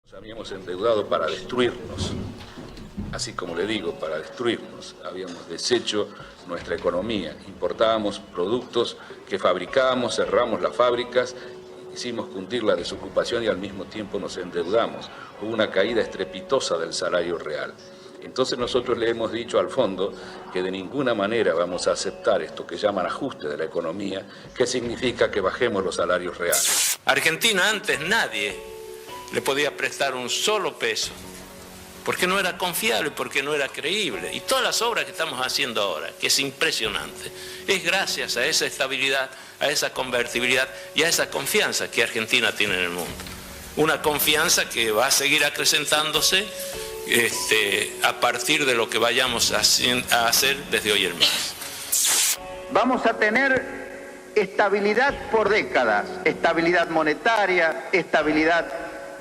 Nos habíamos endeudado para destruirnos, así como le digo, para destruirnos. Habíamos deshecho nuestra economía, importábamos productos que fabricábamos, cerramos las fábricas, hicimos cundir la desocupación y al mismo tiempo nos endeudamos. Hubo una caída estrepitosa del salario real. Entonces nosotros le hemos dicho al fondo que de ninguna manera vamos a aceptar esto que llaman ajuste de la economía, que significa que bajemos los salarios reales. Argentina antes nadie le podía prestar un solo peso, porque no era confiable, porque no era creíble. Y todas las obras que estamos haciendo ahora, que es impresionante, es gracias a esa estabilidad, a esa convertibilidad y a esa confianza que Argentina tiene en el mundo. Una confianza que va a seguir acrecentándose a partir de lo que vayamos a hacer desde hoy en más. Vamos a tener estabilidad por décadas, estabilidad monetaria, estabilidad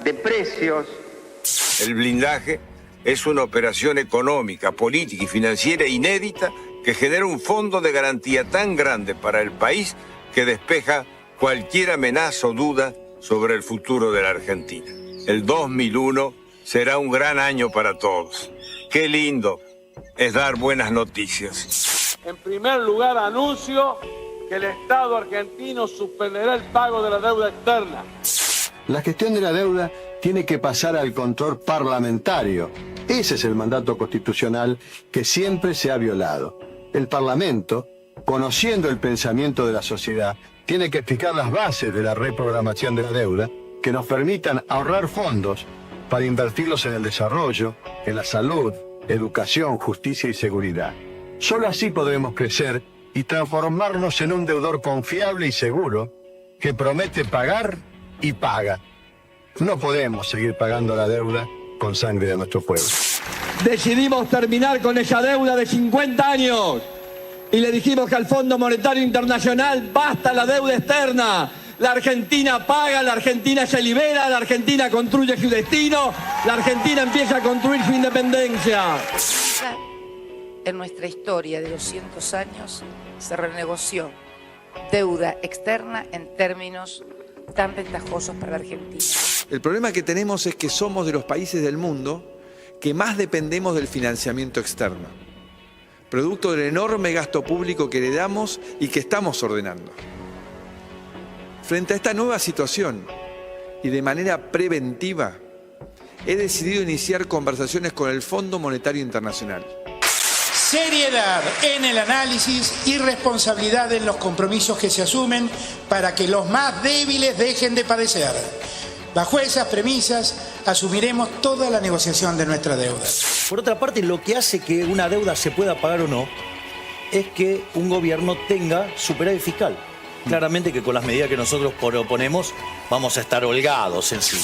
de precios. El blindaje es una operación económica, política y financiera inédita que genera un fondo de garantía tan grande para el país que despeja cualquier amenaza o duda sobre el futuro de la Argentina. El 2001 será un gran año para todos. Qué lindo es dar buenas noticias. En primer lugar, anuncio que el Estado argentino suspenderá el pago de la deuda externa. La gestión de la deuda tiene que pasar al control parlamentario. Ese es el mandato constitucional que siempre se ha violado. El Parlamento, conociendo el pensamiento de la sociedad, tiene que fijar las bases de la reprogramación de la deuda que nos permitan ahorrar fondos para invertirlos en el desarrollo, en la salud, educación, justicia y seguridad. Solo así podremos crecer y transformarnos en un deudor confiable y seguro que promete pagar y paga. No podemos seguir pagando la deuda con sangre de nuestro pueblo. Decidimos terminar con esa deuda de 50 años y le dijimos que al Fondo Monetario Internacional basta la deuda externa. La Argentina paga, la Argentina se libera, la Argentina construye su destino, la Argentina empieza a construir su independencia. En nuestra historia de 200 años se renegoció deuda externa en términos tan ventajosos para la Argentina. El problema que tenemos es que somos de los países del mundo que más dependemos del financiamiento externo, producto del enorme gasto público que heredamos y que estamos ordenando. Frente a esta nueva situación y de manera preventiva, he decidido iniciar conversaciones con el Fondo Monetario Internacional. Seriedad en el análisis y responsabilidad en los compromisos que se asumen para que los más débiles dejen de padecer. Bajo esas premisas, asumiremos toda la negociación de nuestra deuda. Por otra parte, lo que hace que una deuda se pueda pagar o no es que un gobierno tenga superávit fiscal. Claramente que con las medidas que nosotros proponemos vamos a estar holgados encima.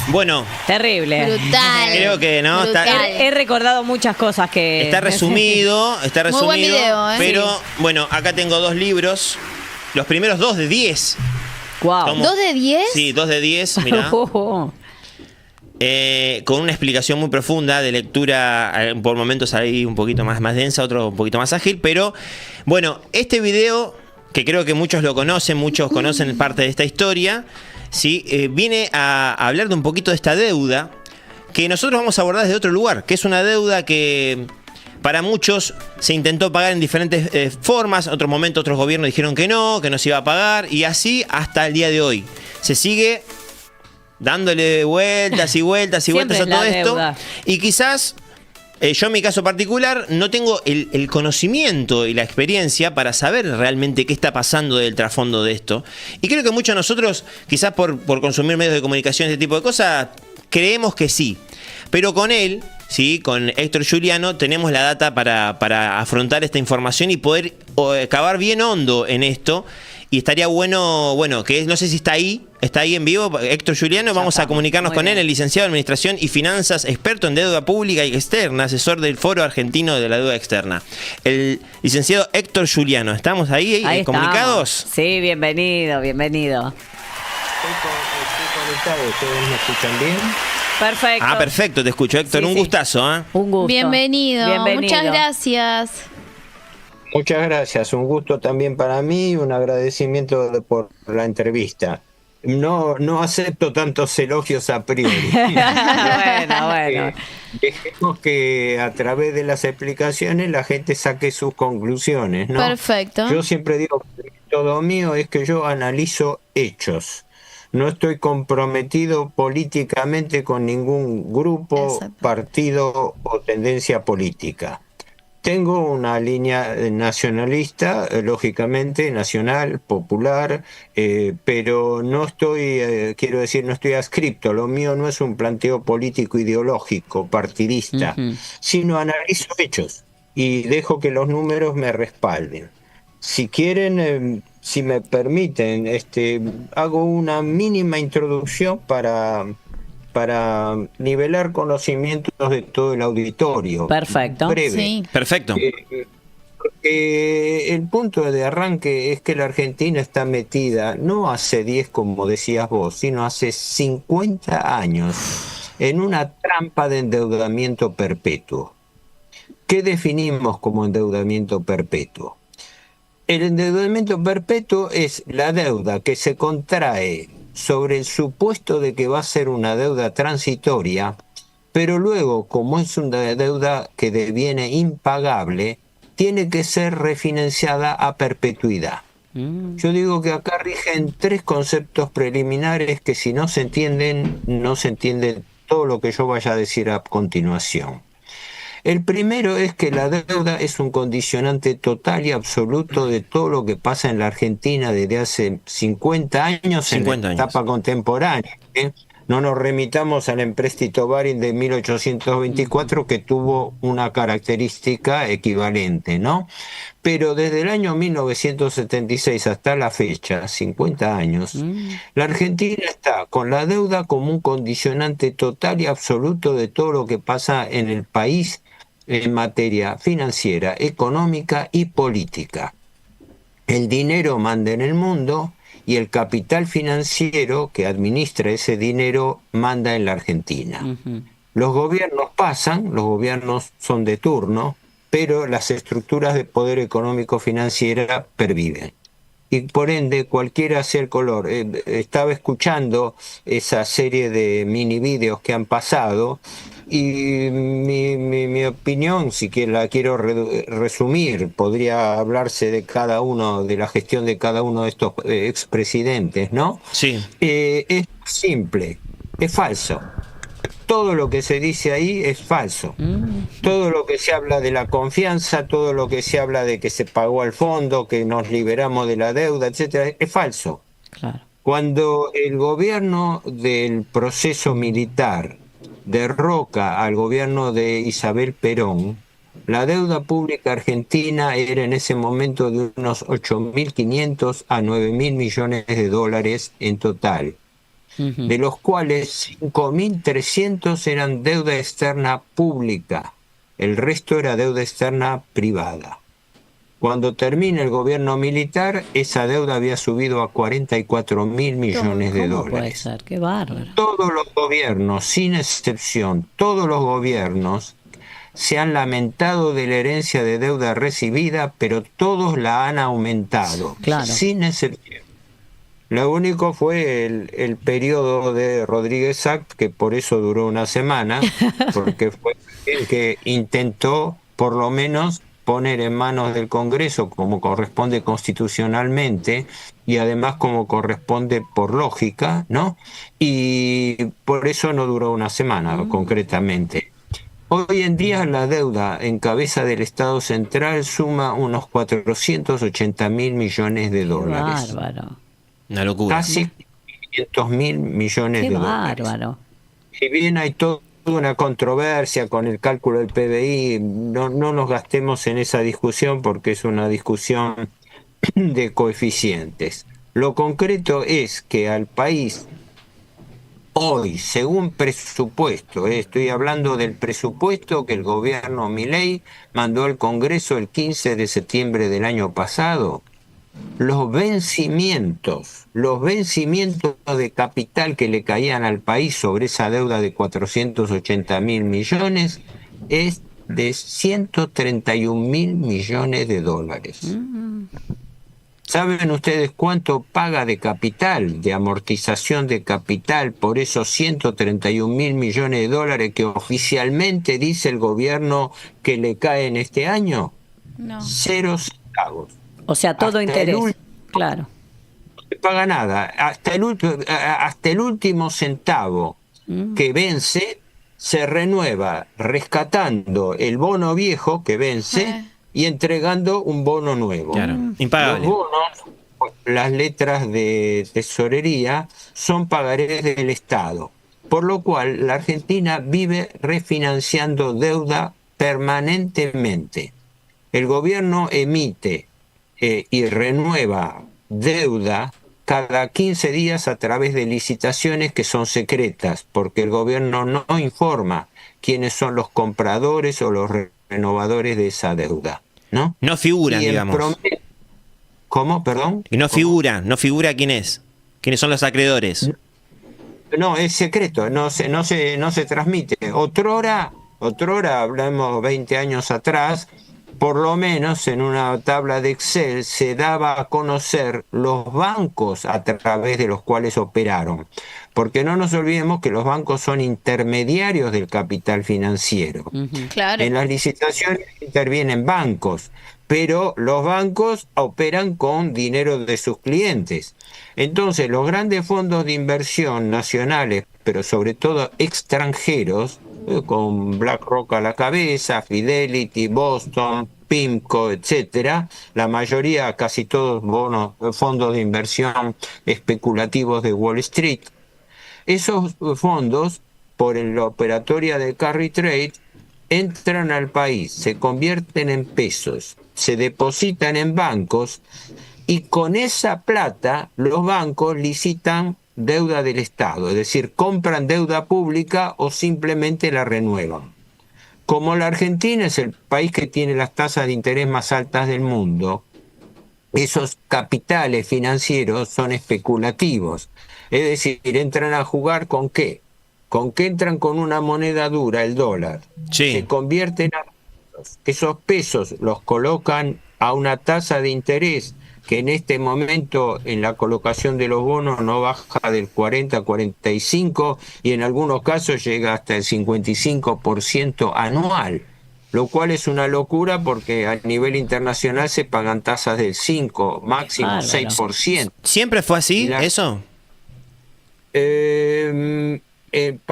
Bueno, terrible. Brutal. Creo que no. He recordado muchas cosas que. Está resumido, Muy buen video, pero sí. Bueno, acá tengo 2 libros. Los primeros 2 de 10. Wow. ¿2 de 10? Sí, 2 de 10, mirá. Con una explicación muy profunda de lectura, por momentos ahí un poquito más densa, otro un poquito más ágil, pero bueno, este video, que creo que muchos lo conocen, muchos conocen parte de esta historia, ¿sí? Viene a hablar de un poquito de esta deuda, que nosotros vamos a abordar desde otro lugar, que es una deuda que para muchos se intentó pagar en diferentes formas, en otros momentos otros gobiernos dijeron que no se iba a pagar, y así hasta el día de hoy. Se sigue dándole vueltas y vueltas y vueltas a todo esto. Deuda. Y quizás, yo en mi caso particular, no tengo el conocimiento y la experiencia para saber realmente qué está pasando del trasfondo de esto. Y creo que muchos de nosotros, quizás por consumir medios de comunicación, este tipo de cosas, creemos que sí. Pero con él, ¿sí? Con Héctor Giuliano, tenemos la data para afrontar esta información y poder cavar bien hondo en esto. Y estaría bueno, que no sé si está ahí en vivo, Héctor Giuliano, vamos a comunicarnos con él, el licenciado en Administración y Finanzas, experto en deuda pública y externa, asesor del Foro Argentino de la Deuda Externa. El licenciado Héctor Giuliano, ¿estamos ahí comunicados? Estamos. Sí, bienvenido. Estoy conectado, ¿ustedes me escuchan bien? Perfecto. Ah, perfecto, te escucho, Héctor, un gustazo. Un gusto. Bienvenido, muchas gracias. Muchas gracias, un gusto también para mí, un agradecimiento por la entrevista. No acepto tantos elogios a priori. Bueno. Dejemos que a través de las explicaciones la gente saque sus conclusiones, ¿no? Perfecto. Yo siempre digo que el método mío es que yo analizo hechos. No estoy comprometido políticamente con ningún grupo, partido o tendencia política. Tengo una línea nacionalista, lógicamente, nacional, popular, pero no estoy, quiero decir, no estoy adscripto. Lo mío no es un planteo político, ideológico, partidista, sino analizo hechos y dejo que los números me respalden. Si quieren, si me permiten, hago una mínima introducción para nivelar conocimientos de todo el auditorio. Perfecto. Breve. Sí. Perfecto. El punto de arranque es que la Argentina está metida, no hace 10 como decías vos, sino hace 50 años en una trampa de endeudamiento perpetuo. ¿Qué definimos como endeudamiento perpetuo? El endeudamiento perpetuo es la deuda que se contrae sobre el supuesto de que va a ser una deuda transitoria, pero luego, como es una deuda que deviene impagable, tiene que ser refinanciada a perpetuidad. Yo digo que acá rigen 3 conceptos preliminares que si no se entienden, no se entiende todo lo que yo vaya a decir a continuación. El primero es que la deuda es un condicionante total y absoluto de todo lo que pasa en la Argentina desde hace 50 años en la etapa contemporánea. No nos remitamos al empréstito Baring de 1824 que tuvo una característica equivalente, ¿no? Pero desde el año 1976 hasta la fecha, 50 años, la Argentina está con la deuda como un condicionante total y absoluto de todo lo que pasa en el país en materia financiera, económica y política. El dinero manda en el mundo y el capital financiero que administra ese dinero manda en la Argentina. Los gobiernos pasan, los gobiernos son de turno, pero las estructuras de poder económico financiera perviven. Y por ende, cualquiera sea el color. Estaba escuchando esa serie de mini vídeos que han pasado y mi opinión, si que la quiero resumir, podría hablarse de cada uno, de la gestión de cada uno de estos expresidentes, ¿no? Sí. Es simple, es falso. Todo lo que se dice ahí es falso. Todo lo que se habla de la confianza, todo lo que se habla de que se pagó al fondo, que nos liberamos de la deuda, etcétera, es falso. Claro. Cuando el gobierno del proceso militar derroca al gobierno de Isabel Perón, la deuda pública argentina era en ese momento de unos 8.500 a 9.000 millones de dólares en total, de los cuales 5.300 eran deuda externa pública, el resto era deuda externa privada. Cuando termina el gobierno militar, esa deuda había subido a 44.000 millones de dólares. Puede ser, qué bárbaro. Todos los gobiernos, sin excepción, todos los gobiernos se han lamentado de la herencia de deuda recibida, pero todos la han aumentado, sin excepción. Lo único fue el periodo de Rodríguez Sack, que por eso duró una semana, porque fue el que intentó, por lo menos, poner en manos del Congreso, como corresponde constitucionalmente, y además como corresponde por lógica, ¿no? Y por eso no duró una semana, concretamente. Hoy en día la deuda en cabeza del Estado Central suma unos 480.000 millones de dólares. Bárbaro. Una locura. Casi 500.000 millones de dólares. Qué bárbaro. Si bien hay toda una controversia con el cálculo del PBI, no nos gastemos en esa discusión porque es una discusión de coeficientes. Lo concreto es que al país hoy, según presupuesto, estoy hablando del presupuesto que el gobierno Milei mandó al Congreso el 15 de septiembre del año pasado, los vencimientos de capital que le caían al país sobre esa deuda de 480.000 millones es de 131.000 millones de dólares. ¿Saben ustedes cuánto paga de capital, de amortización de capital por esos 131.000 millones de dólares que oficialmente dice el gobierno que le caen este año? No. 0 centavos. O sea, todo Hasta interés. el Claro. No se paga nada. Hasta el último centavo que vence se renueva rescatando el bono viejo que vence y entregando un bono nuevo. Claro, impagable. Los bonos, las letras de tesorería, son pagarés del Estado, por lo cual la Argentina vive refinanciando deuda permanentemente. El gobierno emite y renueva deuda cada 15 días a través de licitaciones que son secretas, porque el gobierno no informa quiénes son los compradores o los renovadores de esa deuda, ¿no? No figuran, digamos. ¿Cómo? Perdón. No figura quiénes son los acreedores. No, es secreto, no se transmite. Otrora, hablamos 20 años atrás, por lo menos en una tabla de Excel se daba a conocer los bancos a través de los cuales operaron. Porque no nos olvidemos que los bancos son intermediarios del capital financiero. Claro. En las licitaciones intervienen bancos, pero los bancos operan con dinero de sus clientes. Entonces, los grandes fondos de inversión nacionales, pero sobre todo extranjeros, con BlackRock a la cabeza, Fidelity, Boston, PIMCO, etcétera, la mayoría, casi todos fondos de inversión especulativos de Wall Street. Esos fondos, por la operatoria de carry trade, entran al país, se convierten en pesos, se depositan en bancos y con esa plata los bancos licitan deuda del Estado, es decir, compran deuda pública o simplemente la renuevan. Como la Argentina es el país que tiene las tasas de interés más altas del mundo, esos capitales financieros son especulativos, es decir, entran a jugar ¿con qué? ¿Con qué entran? Con una moneda dura, el dólar. Sí. Se convierten a pesos. Esos pesos los colocan a una tasa de interés que en este momento en la colocación de los bonos no baja del 40-45 y en algunos casos llega hasta el 55% anual, lo cual es una locura porque a nivel internacional se pagan tasas del 5, máximo 6%. ¿Siempre fue así eso?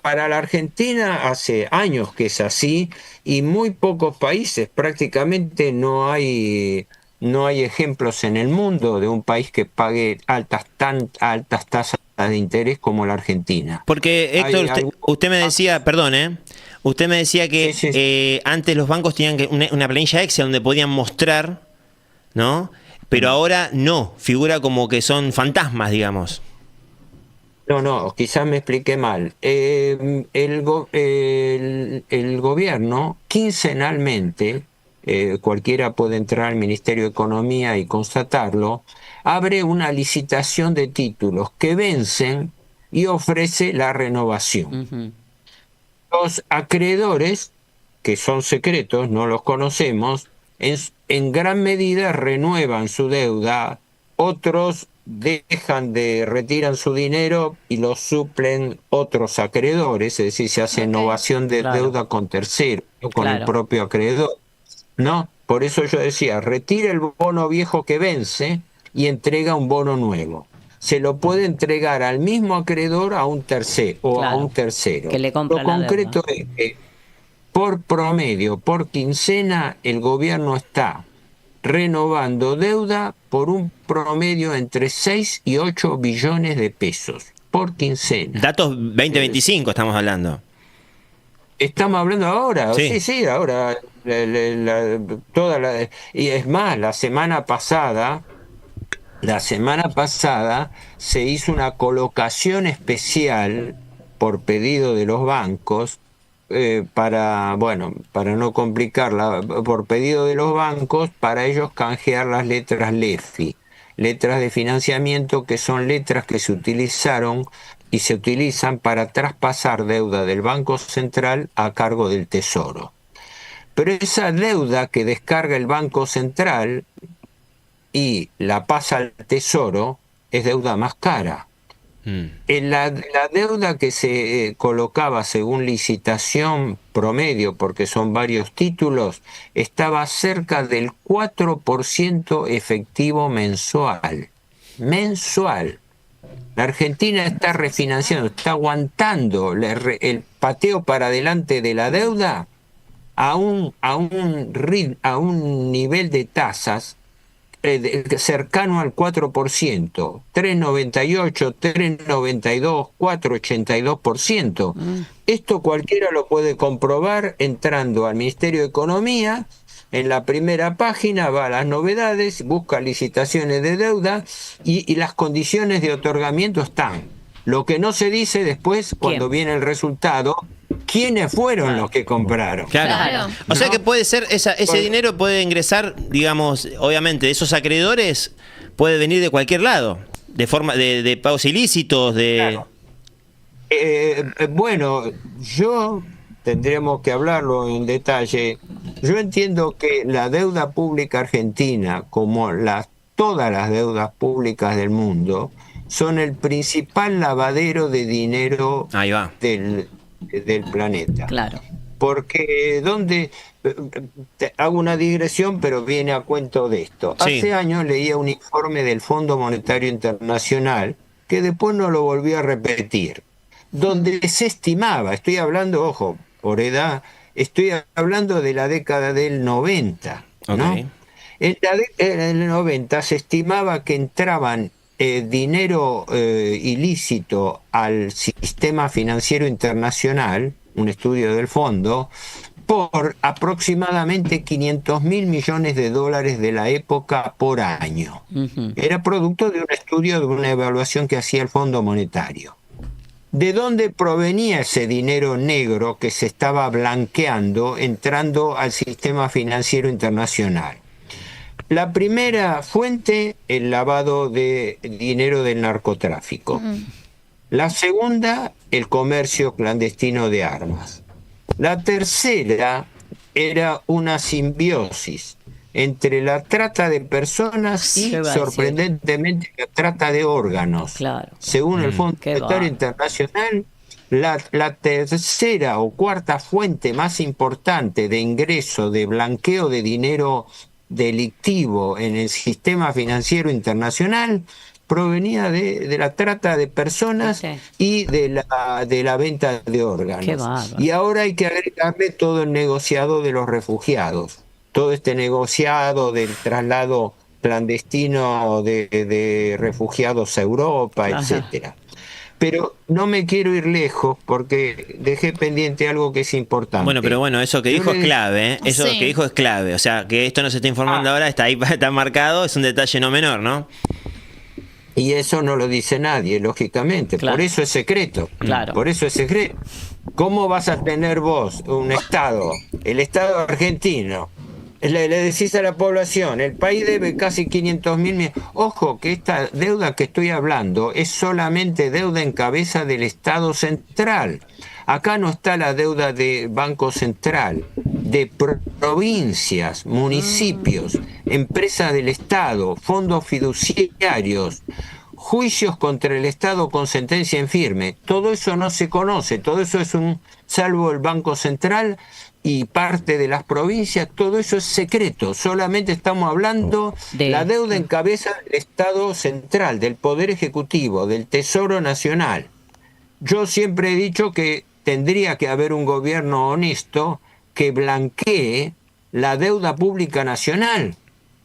Para la Argentina hace años que es así y muy pocos países, prácticamente no hay ejemplos en el mundo de un país que pague tan altas tasas de interés como la Argentina. Porque, Héctor, usted me decía, perdón, usted me decía que antes los bancos tenían una planilla Excel donde podían mostrar, ¿no? Pero ahora no, figura como que son fantasmas, digamos. No, quizás me expliqué mal. El gobierno quincenalmente, cualquiera puede entrar al Ministerio de Economía y constatarlo, abre una licitación de títulos que vencen y ofrece la renovación. Los acreedores, que son secretos, no los conocemos, en gran medida renuevan su deuda, otros retiran su dinero y lo suplen otros acreedores, es decir, se hace innovación de deuda con terceros, no con el propio acreedor. ¿No? Por eso yo decía, retira el bono viejo que vence y entrega un bono nuevo. Se lo puede entregar al mismo acreedor a un tercero a un tercero. Que le compra lo concreto es que por promedio, por quincena, el gobierno está renovando deuda por un promedio entre 6 y 8 billones de pesos por quincena. Datos 2025 estamos hablando. Estamos hablando ahora, sí, ahora. Y es más, la semana pasada se hizo una colocación especial por pedido de los bancos para no complicarla, por pedido de los bancos para ellos canjear las letras LEFI, letras de financiamiento, que son letras que se utilizaron y se utilizan para traspasar deuda del Banco Central a cargo del Tesoro. Pero esa deuda que descarga el Banco Central y la pasa al Tesoro es deuda más cara. La deuda que se colocaba según licitación promedio, porque son varios títulos, estaba cerca del 4% efectivo mensual. Mensual. La Argentina está refinanciando, está aguantando el pateo para adelante de la deuda a un nivel de tasas cercano al 4%, 3,98, 3,92, 4,82%. Esto cualquiera lo puede comprobar entrando al Ministerio de Economía. En la primera página va a las novedades, busca licitaciones de deuda y las condiciones de otorgamiento están. Lo que no se dice después, cuando viene el resultado, ¿quiénes fueron los que compraron? Claro. O sea que puede ser, ese dinero puede ingresar, digamos, obviamente, esos acreedores puede venir de cualquier lado, de forma de pagos ilícitos, de... Claro. Bueno, tendríamos que hablarlo en detalle. Yo entiendo que la deuda pública argentina, como todas las deudas públicas del mundo, son el principal lavadero de dinero del planeta. Claro. Porque hago una digresión, pero viene a cuento de esto. Sí. Hace años leía un informe del Fondo Monetario Internacional, que después no lo volví a repetir, donde se estimaba, estoy hablando, ojo, por edad, estoy hablando de la década del 90, ¿no? Okay. En el 90 se estimaba que entraban dinero ilícito al sistema financiero internacional, un estudio del fondo, por aproximadamente 500.000 millones de dólares de la época por año. Era producto de un estudio, de una evaluación que hacía el Fondo Monetario. ¿De dónde provenía ese dinero negro que se estaba blanqueando entrando al sistema financiero internacional? La primera fuente, el lavado de dinero del narcotráfico. La segunda, el comercio clandestino de armas. La tercera era una simbiosis entre la trata de personas y, sorprendentemente, la trata de órganos. Claro. Según el Fondo Monetario Internacional, la tercera o cuarta fuente más importante de ingreso, de blanqueo de dinero delictivo en el sistema financiero internacional provenía de la trata de personas y de la venta de órganos. Y ahora hay que agregarle todo el negociado de los refugiados, todo este negociado del traslado clandestino de refugiados a Europa, etcétera. Pero no me quiero ir lejos porque dejé pendiente algo que es importante. Bueno, pero eso que dijo es clave, ¿eh? Eso que dijo es clave. O sea, que esto no se está informando ahora, está ahí, está marcado, es un detalle no menor, ¿no? Y eso no lo dice nadie, lógicamente. Claro. Por eso es secreto. Claro. Por eso es secreto. ¿Cómo vas a tener vos un Estado, el Estado argentino? Le decís a la población, el país debe casi 500.000 millones. Ojo, que esta deuda que estoy hablando es solamente deuda en cabeza del Estado central. Acá no está la deuda de Banco Central, de provincias, municipios, empresas del Estado, fondos fiduciarios, juicios contra el Estado con sentencia en firme. Todo eso no se conoce, todo eso es salvo el Banco Central y parte de las provincias, todo eso es secreto. Solamente estamos hablando de la deuda en cabeza del Estado central, del Poder Ejecutivo, del Tesoro Nacional. Yo siempre he dicho que tendría que haber un gobierno honesto que blanquee la deuda pública nacional,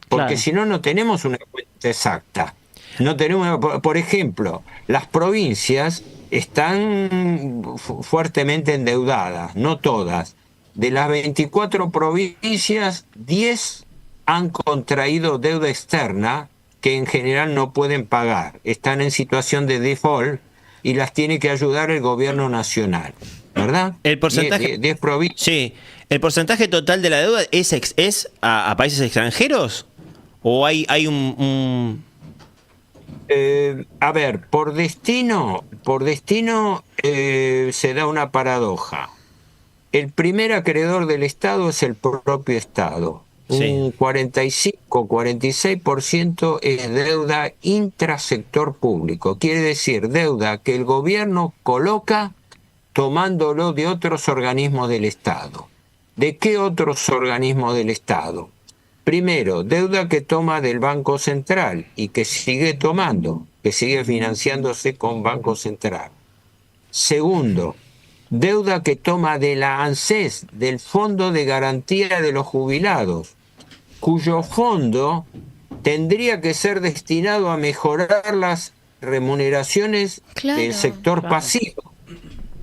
porque si no, no tenemos una cuenta exacta. No tenemos, por ejemplo, las provincias están fuertemente endeudadas, no todas. De las 24 provincias, 10 han contraído deuda externa que en general no pueden pagar. Están en situación de default y las tiene que ayudar el gobierno nacional, ¿verdad? El porcentaje, 10 provincias. Sí, ¿el porcentaje total de la deuda es a países extranjeros? ¿O hay un...? A ver, por destino se da una paradoja. el primer acreedor del Estado es el propio Estado. Un 45-46% es deuda intrasector público. Quiere decir, deuda que el gobierno coloca tomándolo de otros organismos del Estado. ¿De qué otros organismos del Estado? Primero, deuda que toma del Banco Central y que sigue tomando, que sigue financiándose con Banco Central. Segundo, deuda que toma de la ANSES, del Fondo de Garantía de los Jubilados, cuyo fondo tendría que ser destinado a mejorar las remuneraciones del sector pasivo.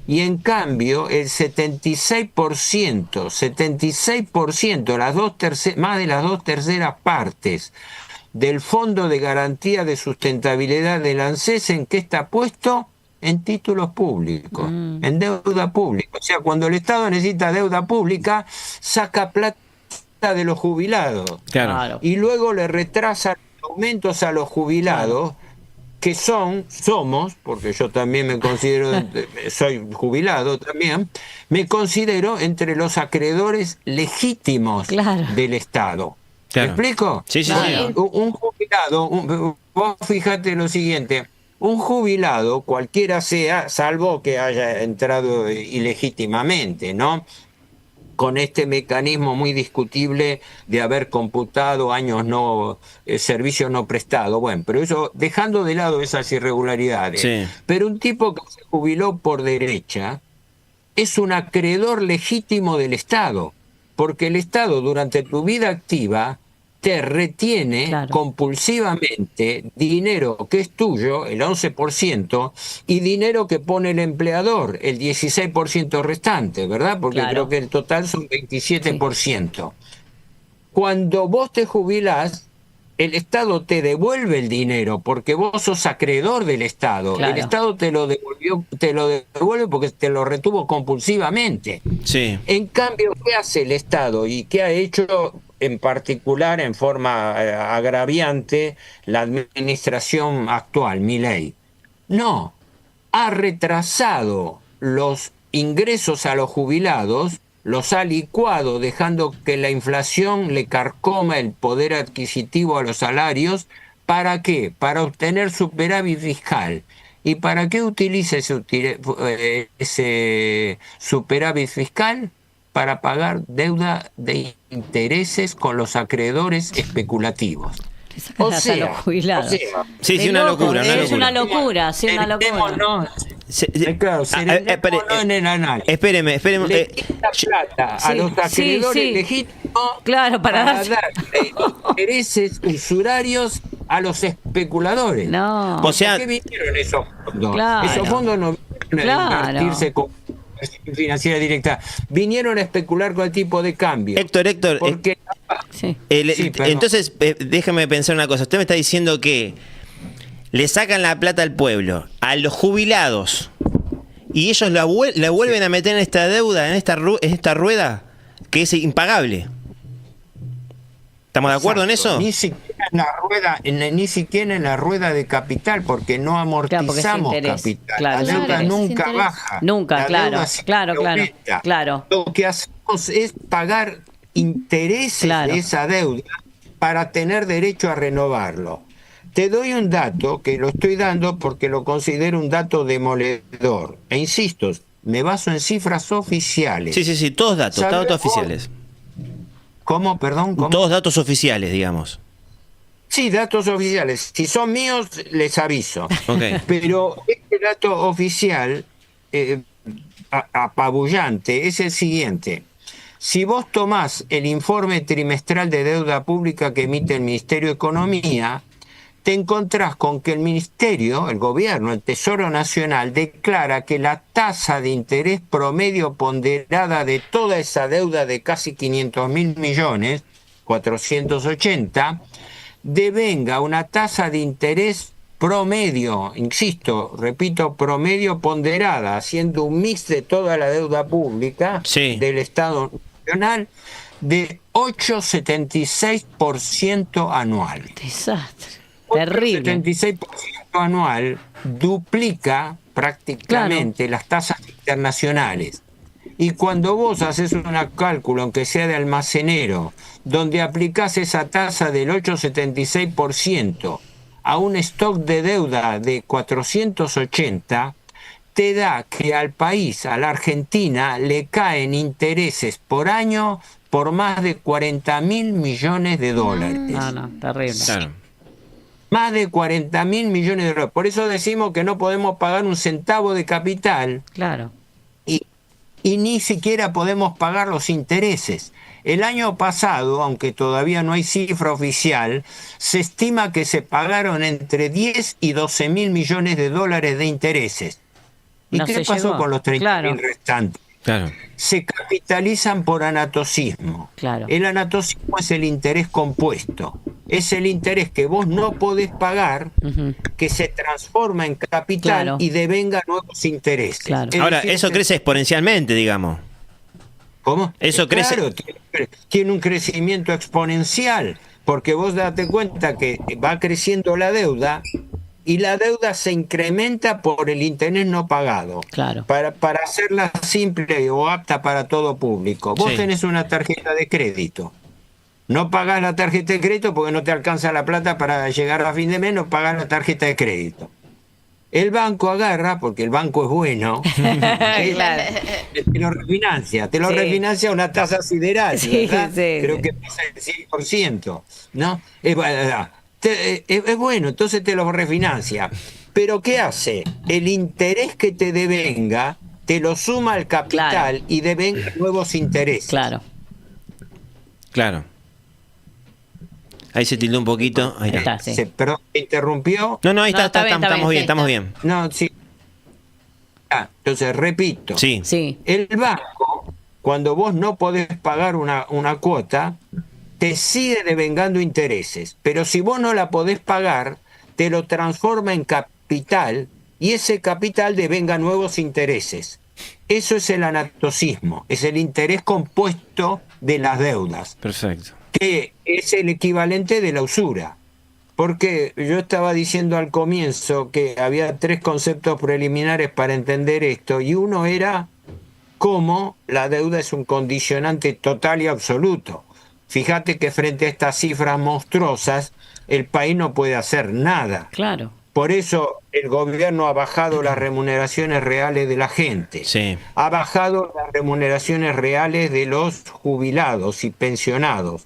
Y en cambio, el 76%, más de las 2/3 partes del Fondo de Garantía de Sustentabilidad del ANSES, ¿en qué está puesto? En títulos públicos, en deuda pública. O sea, cuando el Estado necesita deuda pública, saca plata de los jubilados. Claro. Y luego le retrasan aumentos a los jubilados, que somos, porque yo también me considero, soy jubilado también, me considero entre los acreedores legítimos del Estado. Claro. ¿Me explico? Sí. Un jubilado, vos fíjate lo siguiente, un jubilado, cualquiera sea, salvo que haya entrado ilegítimamente, ¿no? Con este mecanismo muy discutible de haber computado años servicios no prestados. Bueno, pero eso, dejando de lado esas irregularidades. Sí. Pero un tipo que se jubiló por derecha es un acreedor legítimo del Estado, porque el Estado durante tu vida activa te retiene compulsivamente dinero que es tuyo, el 11%, y dinero que pone el empleador, el 16% restante, ¿verdad? Porque creo que el total son 27%. Cuando vos te jubilás, el Estado te devuelve el dinero, porque vos sos acreedor del Estado. El Estado te lo devuelve porque te lo retuvo compulsivamente. Sí. En cambio, ¿qué hace el Estado y qué ha hecho en particular en forma agraviante la administración actual, Milei? No, ha retrasado los ingresos a los jubilados, los ha licuado dejando que la inflación le carcoma el poder adquisitivo a los salarios. ¿Para qué? Para obtener superávit fiscal. ¿Y para qué utiliza ese superávit fiscal? Para pagar deuda de intereses con los acreedores especulativos. O sea, los jubilados. Sí, una locura. Es una locura, Claro, en el análisis. Espéreme. Le quita plata a los acreedores legítimos para dar intereses usurarios a los especuladores. No. O sea, ¿por qué vinieron esos fondos? Esos fondos no vinieron a invertirse con financiera directa, vinieron a especular con el tipo de cambio. Héctor, entonces déjame pensar una cosa. Usted me está diciendo que le sacan la plata al pueblo, a los jubilados, y ellos la vuelven a meter en esta deuda, en esta rueda que es impagable. ¿Estamos de acuerdo en eso? Ni siquiera en la rueda de capital, porque no amortizamos capital. La deuda nunca baja. Nunca, claro. Lo que hacemos es pagar intereses de esa deuda para tener derecho a renovarlo. Te doy un dato que lo estoy dando porque lo considero un dato demoledor. E insisto, me baso en cifras oficiales. Sí, todos datos oficiales. ¿Cómo? Perdón. ¿Cómo? Todos datos oficiales, digamos. Sí, datos oficiales. Si son míos, les aviso. Okay. Pero este dato oficial apabullante es el siguiente. Si vos tomás el informe trimestral de deuda pública que emite el Ministerio de Economía, te encontrás con que el Ministerio, el Gobierno, el Tesoro Nacional, declara que la tasa de interés promedio ponderada de toda esa deuda de casi 500.000 millones, 480, devenga una tasa de interés promedio, insisto, repito, promedio ponderada, haciendo un mix de toda la deuda pública del Estado Nacional, de 8,76% anual. Desastre. Terrible. 76% anual duplica prácticamente las tasas internacionales. Y cuando vos haces un cálculo, aunque sea de almacenero, donde aplicás esa tasa del 8,76% a un stock de deuda de 480, te da que al país, a la Argentina, le caen intereses por año por más de 40.000 millones de dólares. No, terrible. Claro. Más de 40.000 millones de dólares. Por eso decimos que no podemos pagar un centavo de capital. Claro. Y ni siquiera podemos pagar los intereses. El año pasado, aunque todavía no hay cifra oficial, se estima que se pagaron entre 10 y 12.000 millones de dólares de intereses. ¿Y No qué se pasó llegó. con los 30.000 Claro. restantes? Claro. Se capitalizan por anatocismo. Claro. El anatocismo es el interés compuesto. Es el interés que vos no podés pagar, que se transforma en capital Claro. y devenga nuevos intereses. Claro. Es Ahora, decir, eso que- crece exponencialmente, digamos. ¿Cómo? Eso crece. Claro, tiene un crecimiento exponencial, porque vos date cuenta que va creciendo la deuda y la deuda se incrementa por el interés no pagado. Claro. Para hacerla simple o apta para todo público. Vos Sí. tenés una tarjeta de crédito. No pagás la tarjeta de crédito porque no te alcanza la plata para llegar a fin de mes, no pagás la tarjeta de crédito. El banco agarra, porque el banco es bueno, Claro. te lo refinancia, Sí. refinancia a una tasa sideral, Sí, ¿verdad? sí, Creo sí. que pasa el 100%, ¿no? Es bueno, entonces te lo refinancia. Pero ¿qué hace? El interés que te devenga, te lo suma al capital Claro. y devenga nuevos intereses. Claro. Claro. Ahí se tildó un poquito. Ahí está. Está, sí. Perdón, ¿te interrumpió? No, ahí está, No, está bien, estamos bien, sí, estamos está. bien. No, sí. Entonces, repito. Sí. Sí. El banco, cuando vos no podés pagar una cuota, te sigue devengando intereses. Pero si vos no la podés pagar, te lo transforma en capital y ese capital devenga nuevos intereses. Eso es el anatocismo, es el interés compuesto de las deudas, Perfecto. que es el equivalente de la usura. Porque yo estaba diciendo al comienzo que había 3 conceptos preliminares para entender esto, y uno era cómo la deuda es un condicionante total y absoluto. Fíjate que frente a estas cifras monstruosas, el país no puede hacer nada. Claro. Por eso el gobierno ha bajado las remuneraciones reales de la gente. Sí. Ha bajado las remuneraciones reales de los jubilados y pensionados.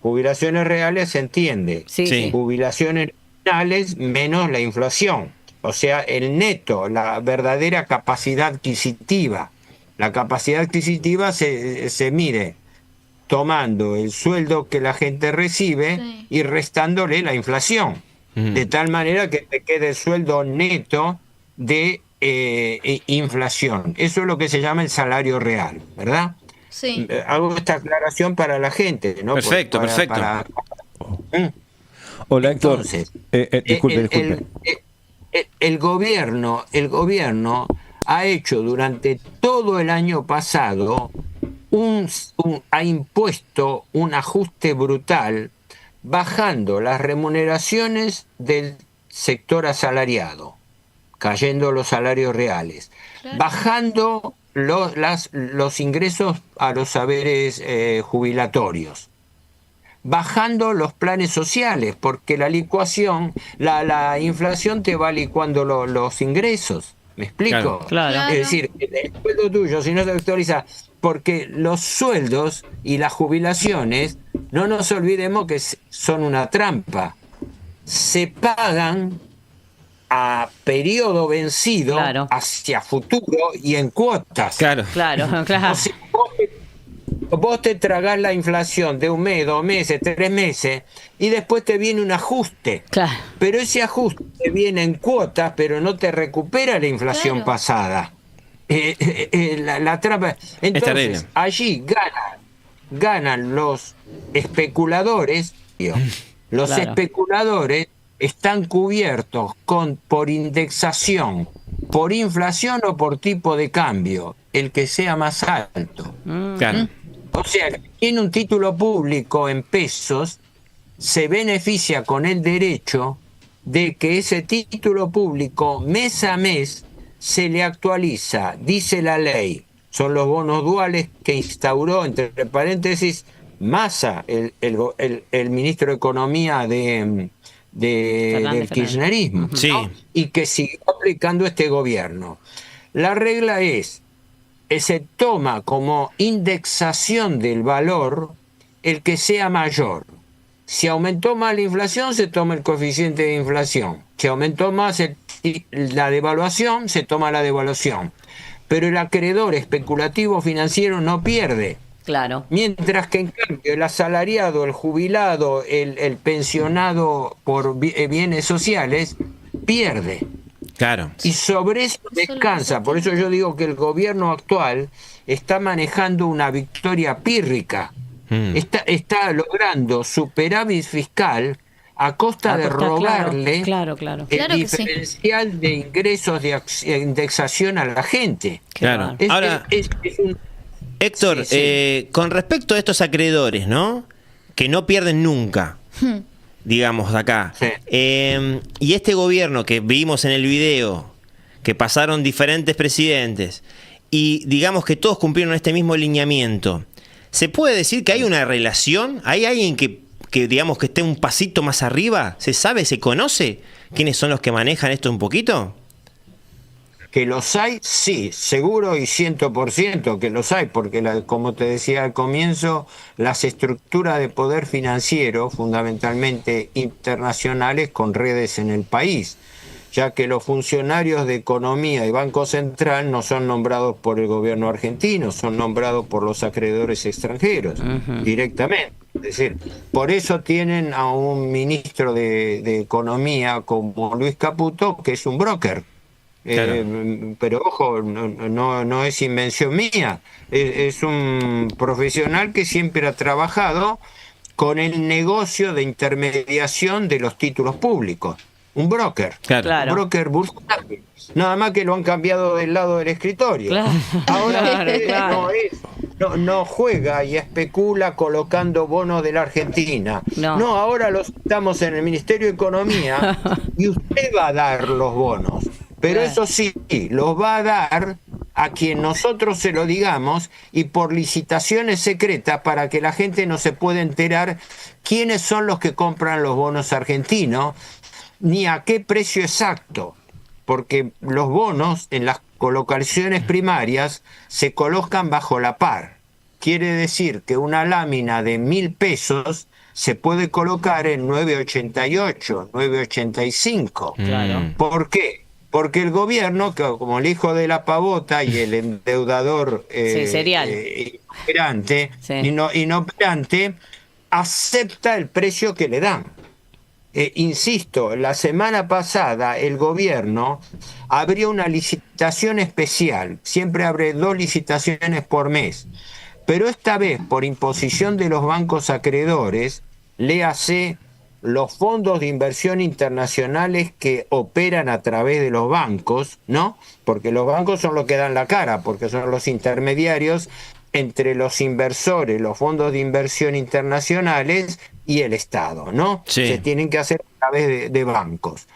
Jubilaciones reales se entiende. Sí, Sí. sí. Jubilaciones nominales menos la inflación. O sea, el neto, la verdadera capacidad adquisitiva. La capacidad adquisitiva se mide tomando el sueldo que la gente recibe Sí. y restándole la inflación. De tal manera que te quede el sueldo neto de inflación. Eso es lo que se llama el salario real, ¿verdad? Sí. Hago esta aclaración para la gente, ¿no? Perfecto, perfecto. Hola, Héctor. Entonces, Disculpe. el gobierno ha hecho durante todo el año pasado ha impuesto un ajuste brutal, bajando las remuneraciones del sector asalariado, cayendo los salarios reales, bajando los ingresos a los saberes jubilatorios, bajando los planes sociales, porque la licuación, la inflación te va licuando los ingresos. ¿Me explico? Claro. Es decir, el sueldo tuyo, si no se actualiza, porque los sueldos y las jubilaciones, no nos olvidemos que son una trampa. Se pagan a periodo vencido, Claro. hacia futuro y en cuotas. Claro. Claro, claro. O sea, vos te tragás la inflación de 1 mes, 2 meses, 3 meses, y después te viene un ajuste. Claro. Pero ese ajuste viene en cuotas, pero no te recupera la inflación Claro. pasada. La trampa. Entonces, terrible. allí ganan los especuladores. Los Claro. especuladores están cubiertos por indexación, por inflación o por tipo de cambio, el que sea más alto. Claro. O sea, tiene un título público en pesos, se beneficia con el derecho de que ese título público mes a mes se le actualiza, dice la ley, Son los bonos duales que instauró, entre paréntesis, Massa, el ministro de Economía del kirchnerismo, ¿no? Sí. Y que sigue aplicando este gobierno. La regla es, se toma como indexación del valor el que sea mayor. Si aumentó más la inflación, se toma el coeficiente de inflación. Si aumentó más la devaluación, se toma la devaluación. Pero el acreedor especulativo financiero no pierde. Claro. Mientras que en cambio el asalariado, el jubilado, el pensionado por bienes sociales pierde. Claro. Y sobre eso descansa. Por eso yo digo que el gobierno actual está manejando una victoria pírrica. Está logrando superávit fiscal a costa de robarle claro. el diferencial de ingresos de indexación a la gente. Claro. Ahora, Héctor, con respecto a estos acreedores, ¿no? Que no pierden nunca, digamos acá. Sí. Y este gobierno que vimos en el video, que pasaron diferentes presidentes, y digamos que todos cumplieron este mismo lineamiento, ¿se puede decir que hay una relación? ¿Hay alguien que digamos que esté un pasito más arriba? ¿Se sabe, se conoce quiénes son los que manejan esto un poquito? Que los hay, sí, seguro y 100% que los hay, porque como te decía al comienzo, las estructuras de poder financiero, fundamentalmente internacionales, con redes en el país, ya que los funcionarios de Economía y Banco Central no son nombrados por el gobierno argentino, son nombrados por los acreedores extranjeros, directamente. Es decir, por eso tienen a un ministro de Economía como Luis Caputo, que es un broker. Claro. Pero ojo, no es invención mía, es un profesional que siempre ha trabajado con el negocio de intermediación de los títulos públicos. Un broker, claro. Un broker bursátil. Nada más que lo han cambiado del lado del escritorio. Claro. Ahora no juega y especula colocando bonos de la Argentina. No, ahora los estamos en el Ministerio de Economía y usted va a dar los bonos. Pero eso sí, los va a dar a quien nosotros se lo digamos y por licitaciones secretas para que la gente no se pueda enterar quiénes son los que compran los bonos argentinos ni a qué precio exacto. Porque los bonos en las colocaciones primarias se colocan bajo la par. Quiere decir que una lámina de 1.000 pesos se puede colocar en 9.88, 9.85. Claro. ¿Por qué? Porque el gobierno, como el hijo de la pavota y el endeudador inoperante, acepta el precio que le dan. Insisto, la semana pasada el gobierno abrió una licitación especial, siempre abre 2 licitaciones por mes, pero esta vez por imposición de los bancos acreedores, léase los fondos de inversión internacionales que operan a través de los bancos, ¿no? Porque los bancos son los que dan la cara, porque son los intermediarios entre los inversores, los fondos de inversión internacionales y el Estado, ¿no? Sí. Se tienen que hacer a través de bancos,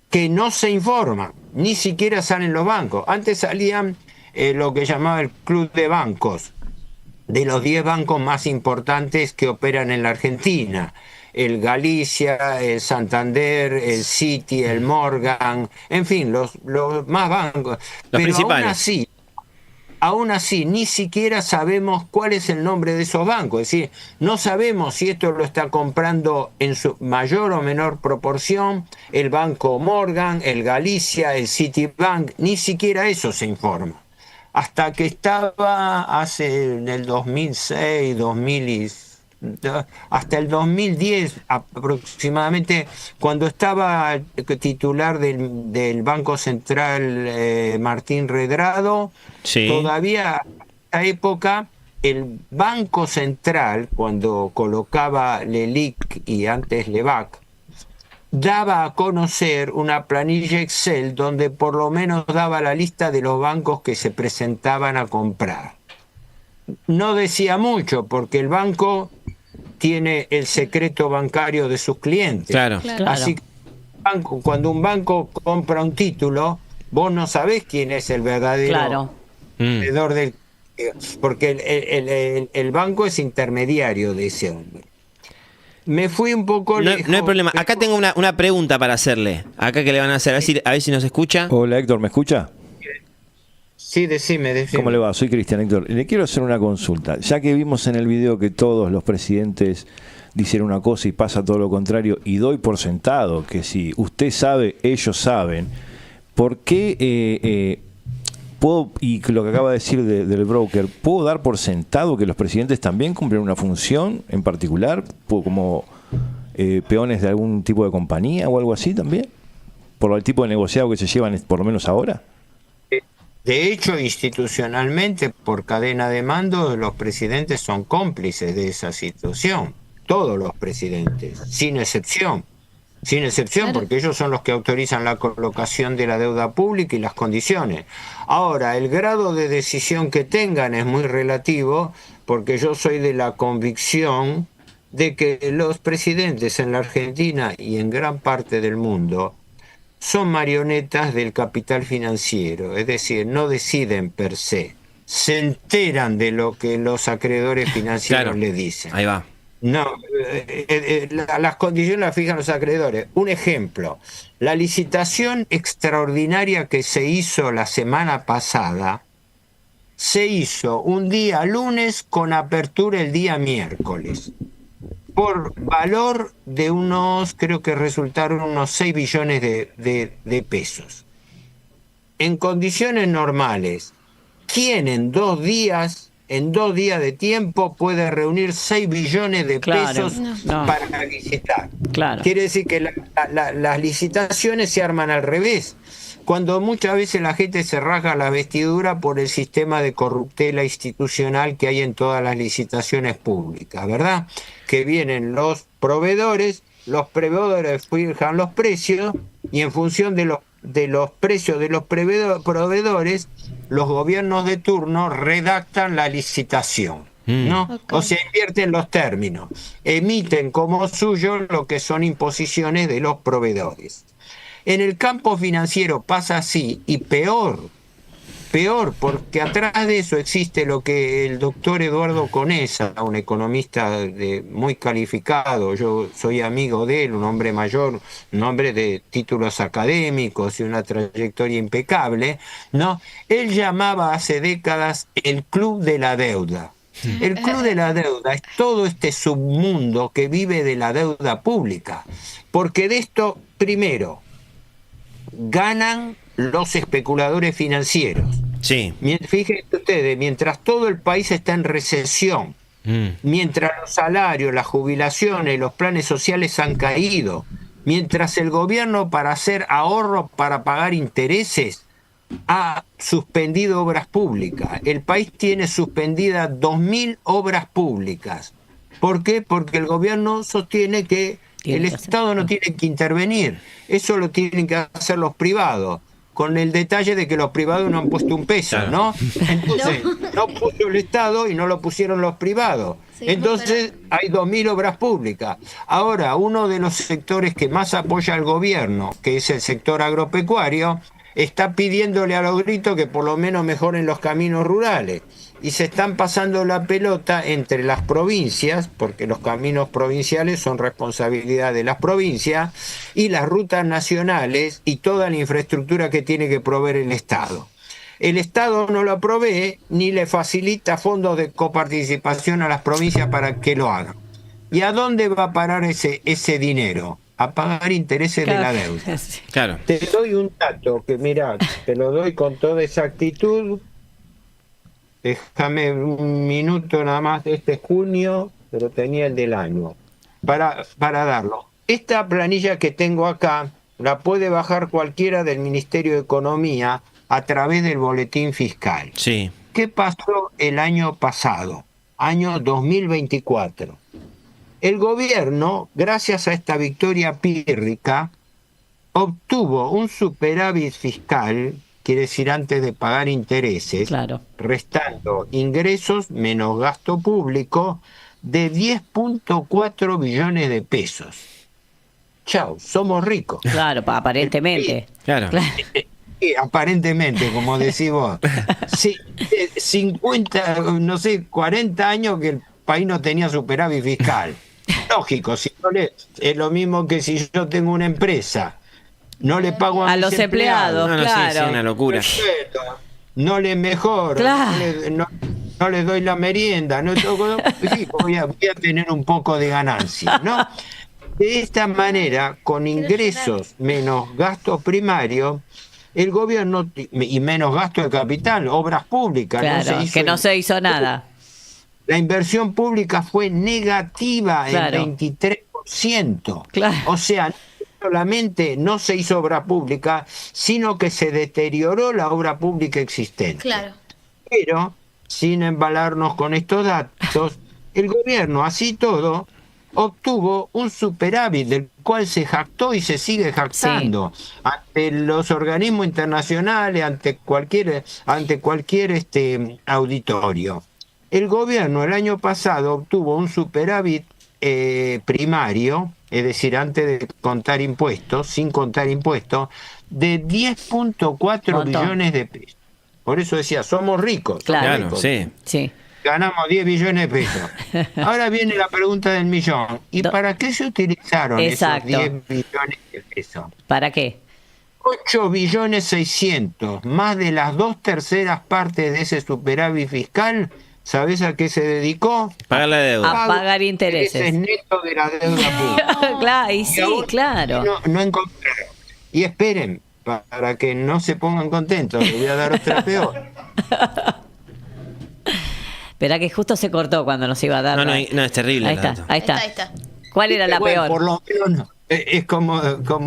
que no se informan, ni siquiera salen los bancos. Antes salían lo que llamaba el Club de Bancos, de los 10 bancos más importantes que operan en la Argentina. El Galicia, el Santander, el Citi, el Morgan, en fin, los más bancos. Los principales. Aún así, ni siquiera sabemos cuál es el nombre de esos bancos. Es decir, no sabemos si esto lo está comprando en su mayor o menor proporción el Banco Morgan, el Galicia, el Citibank, ni siquiera eso se informa. Hasta que estaba en el 2006, hasta el 2010 aproximadamente, cuando estaba el titular del Banco Central Martín Redrado, todavía en esa época el Banco Central, cuando colocaba LELIC y antes LEVAC, daba a conocer una planilla Excel donde por lo menos daba la lista de los bancos que se presentaban a comprar. No decía mucho porque el banco tiene el secreto bancario de sus clientes. Claro. Así que cuando un banco compra un título, vos no sabés quién es el verdadero vendedor del porque el banco es intermediario de ese hombre. Me fui un poco No, lejos. no hay problema. Acá tengo una pregunta para hacerle. Acá que le van a hacer. A ver si nos escucha. Hola Héctor, ¿me escucha? Sí, decime. ¿Cómo le va? Soy Cristian, Héctor. Le quiero hacer una consulta. Ya que vimos en el video que todos los presidentes dicen una cosa y pasa todo lo contrario, y doy por sentado que si usted sabe, ellos saben, ¿por qué puedo, y lo que acaba de decir del broker, puedo dar por sentado que los presidentes también cumplen una función en particular, como peones de algún tipo de compañía o algo así también? ¿Por el tipo de negociado que se llevan por lo menos ahora? De hecho, institucionalmente, por cadena de mando, los presidentes son cómplices de esa situación. Todos los presidentes, sin excepción. Sin excepción, porque ellos son los que autorizan la colocación de la deuda pública y las condiciones. Ahora, el grado de decisión que tengan es muy relativo, porque yo soy de la convicción de que los presidentes en la Argentina y en gran parte del mundo son marionetas del capital financiero, es decir, no deciden per se, se enteran de lo que los acreedores financieros les dicen. Ahí va. No, las condiciones las fijan los acreedores. Un ejemplo, la licitación extraordinaria que se hizo la semana pasada, se hizo un día lunes con apertura el día miércoles, por valor de creo que resultaron unos 6 billones de pesos. En condiciones normales, ¿quién en 2 días de tiempo puede reunir 6 billones de pesos para licitar? Claro. Quiere decir que las licitaciones se arman al revés. Cuando muchas veces la gente se rasga la vestidura por el sistema de corruptela institucional que hay en todas las licitaciones públicas, ¿verdad? Que vienen los proveedores fijan los precios y en función de los precios de los proveedores, los gobiernos de turno redactan la licitación, ¿no? Okay. O sea, invierten los términos, emiten como suyo lo que son imposiciones de los proveedores. En el campo financiero pasa así, y peor, porque atrás de eso existe lo que el doctor Eduardo Conesa, un economista muy calificado, yo soy amigo de él, un hombre mayor, un hombre de títulos académicos y una trayectoria impecable, ¿no? Él llamaba hace décadas el club de la deuda. El club de la deuda es todo este submundo que vive de la deuda pública, porque de esto, primero, ganan los especuladores financieros. Sí. Fíjense ustedes, mientras todo el país está en recesión, mientras los salarios, las jubilaciones, los planes sociales han caído, mientras el gobierno para hacer ahorros para pagar intereses ha suspendido obras públicas. El país tiene suspendidas 2.000 obras públicas. ¿Por qué? Porque el gobierno sostiene que el Estado no tiene que intervenir. Eso lo tienen que hacer los privados, con el detalle de que los privados no han puesto un peso, ¿no? Entonces, no puso el Estado y no lo pusieron los privados. Entonces, hay 2.000 obras públicas. Ahora, uno de los sectores que más apoya al gobierno, que es el sector agropecuario, está pidiéndole a los gritos que por lo menos mejoren los caminos rurales. Y se están pasando la pelota entre las provincias, porque los caminos provinciales son responsabilidad de las provincias, y las rutas nacionales y toda la infraestructura que tiene que proveer el Estado. El Estado no lo provee ni le facilita fondos de coparticipación a las provincias para que lo hagan. ¿Y a dónde va a parar ese dinero? A pagar intereses de la deuda. Claro. Te doy un dato que, mirá, te lo doy con toda exactitud. Déjame un minuto nada más, este es junio, pero tenía el del año, para darlo. Esta planilla que tengo acá la puede bajar cualquiera del Ministerio de Economía a través del boletín fiscal. Sí. ¿Qué pasó el año pasado? Año 2024. El gobierno, gracias a esta victoria pírrica, obtuvo un superávit fiscal, quiere decir antes de pagar intereses, restando ingresos menos gasto público, de 10.4 billones de pesos. Chao, somos ricos. Claro, aparentemente. Claro. Sí, aparentemente, como decís vos. Sí, 50, no sé, 40 años que el país no tenía superávit fiscal. Lógico, si no es lo mismo que si yo tengo una empresa, no le pago a mis los empleados, No, claro. sí, una locura. no les mejoro, Claro. no les doy la merienda, no tengo, sí, voy a tener un poco de ganancia, ¿no? De esta manera, con ingresos menos gastos primarios, el gobierno, y menos gasto de capital, obras públicas, Claro, que no se hizo nada. La inversión pública fue negativa Claro. en 23%. Claro. O sea, no solamente no se hizo obra pública, sino que se deterioró la obra pública existente. Claro. Pero, sin embalarnos con estos datos, el gobierno, así todo, obtuvo un superávit del cual se jactó y se sigue jactando ante los organismos internacionales, ante cualquier auditorio. El gobierno el año pasado obtuvo un superávit primario, es decir, antes de contar impuestos, sin contar impuestos, de 10.4 billones de pesos. Por eso decía, somos ricos. Claro, ricos. Sí. Ganamos 10 billones de pesos. Ahora viene la pregunta del millón. ¿Y para qué se utilizaron Exacto. esos 10 billones de pesos? ¿Para qué? 8 billones 600, más de las 2/3 partes de ese superávit fiscal, ¿sabés a qué se dedicó? Pagar la deuda. A pagar intereses. Neto de la deuda pública. Claro, y sí, aún claro. No encontraron. Y esperen, para que no se pongan contentos, les voy a dar otra peor. Espera que justo se cortó cuando nos iba a dar. No, es terrible. Ahí el está, dato. ahí está. Ahí está. ¿Cuál era la Bueno, peor? por lo menos no. Es como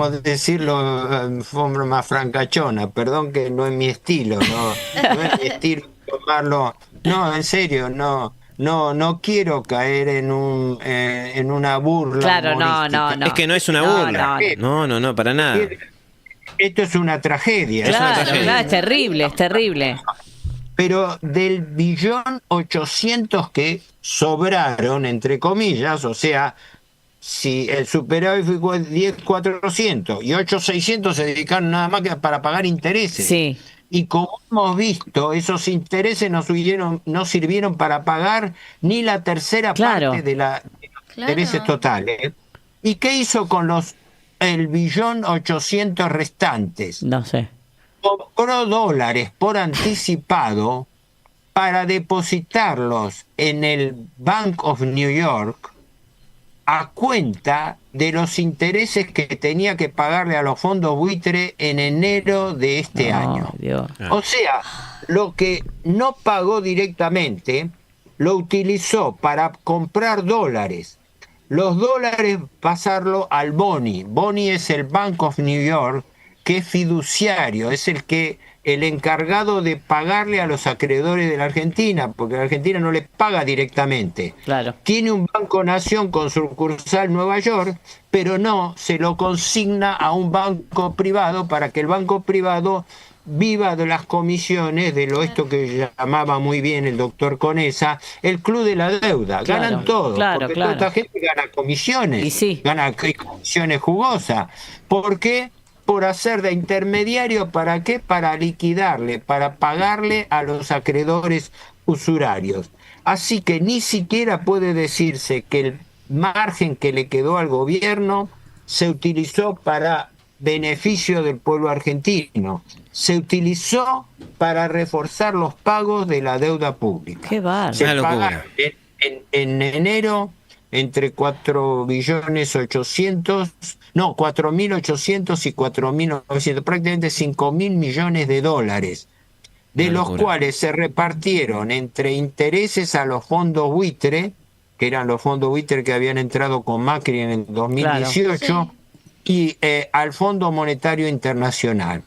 decirlo en forma más francachona. Perdón que no es mi estilo, no es mi estilo tomarlo. No, en serio, no quiero caer en una burla. Claro, humorística. no. Es que no es una burla. No, para nada. Esto es una tragedia. Claro, es terrible, es terrible. Pero del 1.800.000.000 que sobraron, entre comillas, o sea, si el superávit fue 10.400 y 8.600 se dedicaron nada más que para pagar intereses. Sí. Y como hemos visto, esos intereses no sirvieron para pagar ni la tercera parte de los intereses totales. ¿Y qué hizo con el 1.800.000.000 restantes? No sé. Compró dólares por anticipado para depositarlos en el Bank of New York a cuenta de los intereses que tenía que pagarle a los fondos buitre en enero de este año. Dios. O sea, lo que no pagó directamente lo utilizó para comprar dólares. Los dólares pasarlo al BONI. BONI es el Bank of New York, que es fiduciario, es el encargado de pagarle a los acreedores de la Argentina, porque la Argentina no le paga directamente. Claro. Tiene un Banco Nación con sucursal en Nueva York, pero no se lo consigna a un banco privado para que el banco privado viva de las comisiones de esto que llamaba muy bien el doctor Conesa, el club de la deuda. Claro, Ganan todo, porque toda esta gente gana comisiones, gana comisiones jugosas. ¿Por qué? Por hacer de intermediario, ¿para qué? Para liquidarle, para pagarle a los acreedores usurarios. Así que ni siquiera puede decirse que el margen que le quedó al gobierno se utilizó para beneficio del pueblo argentino. Se utilizó para reforzar los pagos de la deuda pública. Qué bárbaro. Se pagaron en enero entre 4.800.000.000 y 4.900, prácticamente 5.000 millones de dólares, de los cuales se repartieron entre intereses a los fondos buitre, que eran los fondos buitre que habían entrado con Macri en el 2018, y al Fondo Monetario Internacional.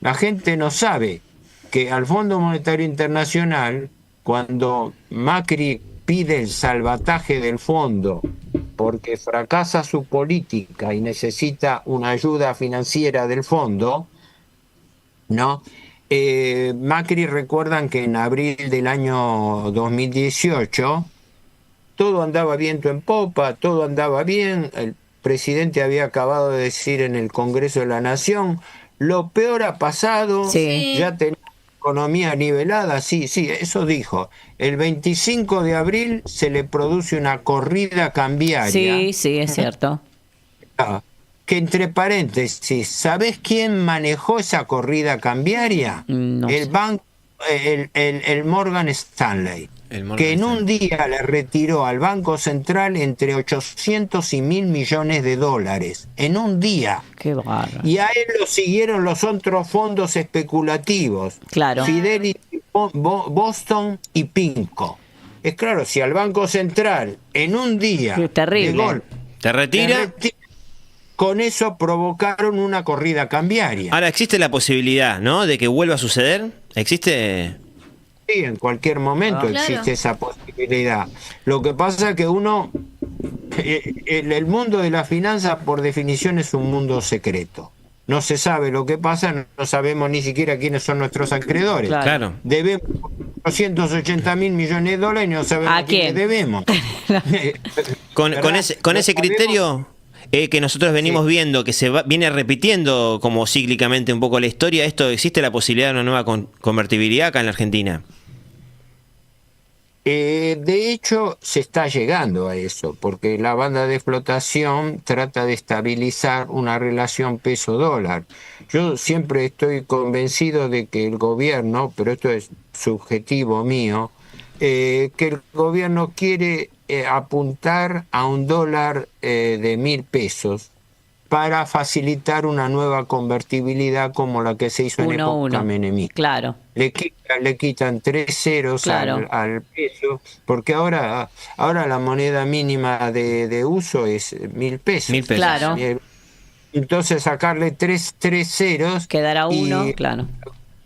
La gente no sabe que al Fondo Monetario Internacional, cuando Macri pide el salvataje del fondo porque fracasa su política y necesita una ayuda financiera del fondo, ¿no? Macri, recuerdan que en abril del año 2018 todo andaba viento en popa, todo andaba bien. El presidente había acabado de decir en el Congreso de la Nación: lo peor ha pasado, Sí. ya tenemos economía nivelada, sí, eso dijo. El 25 de abril se le produce una corrida cambiaria. Sí, es cierto. Que entre paréntesis, ¿sabés quién manejó esa corrida cambiaria? El banco, el Morgan Stanley, que en un día le retiró al Banco Central entre 800 y 1.000 millones de dólares. En un día. Qué bárbaro. Y a él lo siguieron los otros fondos especulativos. Claro. Fidelity, Boston y Pinco. Es claro, si al Banco Central en un día terrible. de golpe ¿Te retira? Con eso provocaron una corrida cambiaria. Ahora, existe la posibilidad, ¿no?, de que vuelva a suceder. ¿Existe? Sí, en cualquier momento existe esa posibilidad. Lo que pasa es que uno, el mundo de la finanza por definición es un mundo secreto. No se sabe lo que pasa, no sabemos ni siquiera quiénes son nuestros acreedores. Claro. Debemos 280.000 millones de dólares y no sabemos ¿A quién? debemos. Con ese criterio que nosotros venimos viendo, que viene repitiendo como cíclicamente un poco la historia, ¿esto existe la posibilidad de una nueva convertibilidad acá en la Argentina? De hecho, se está llegando a eso, porque la banda de flotación trata de estabilizar una relación peso-dólar. Yo siempre estoy convencido de que el gobierno, pero esto es subjetivo mío, que el gobierno quiere apuntar a un dólar de 1.000 pesos para facilitar una nueva convertibilidad como la que se hizo en época menemista. Claro. Le quitan 3 ceros al peso, porque ahora la moneda mínima de uso es 1.000 pesos. 1.000 pesos. Claro. Entonces sacarle 3 ceros. Quedará uno, claro.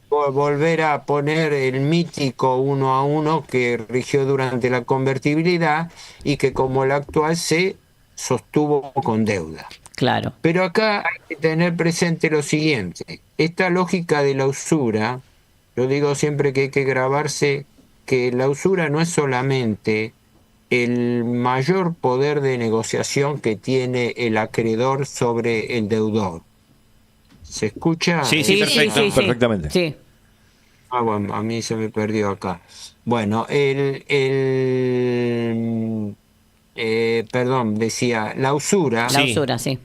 Volver a poner el mítico 1 a 1 que rigió durante la convertibilidad y que como el actual se sostuvo con deuda. Claro. Pero acá hay que tener presente lo siguiente. Esta lógica de la usura, yo digo siempre que hay que grabarse que la usura no es solamente el mayor poder de negociación que tiene el acreedor sobre el deudor. ¿Se escucha? Sí, perfecto. Perfectamente. Sí. Ah, bueno, a mí se me perdió acá. Bueno, perdón, decía, la usura... La usura, sí.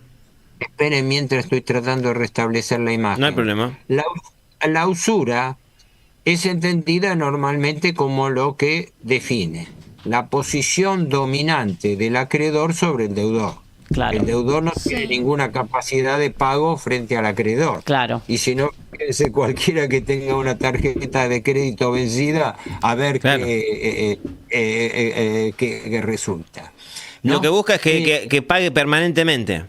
Esperen mientras estoy tratando de restablecer la imagen. No hay problema. La usura es entendida normalmente como lo que define la posición dominante del acreedor sobre el deudor. Claro. El deudor no tiene ninguna capacidad de pago frente al acreedor. Claro. Y si no, fíjense cualquiera que tenga una tarjeta de crédito vencida, a ver qué resulta. ¿No? Lo que busca es que pague permanentemente.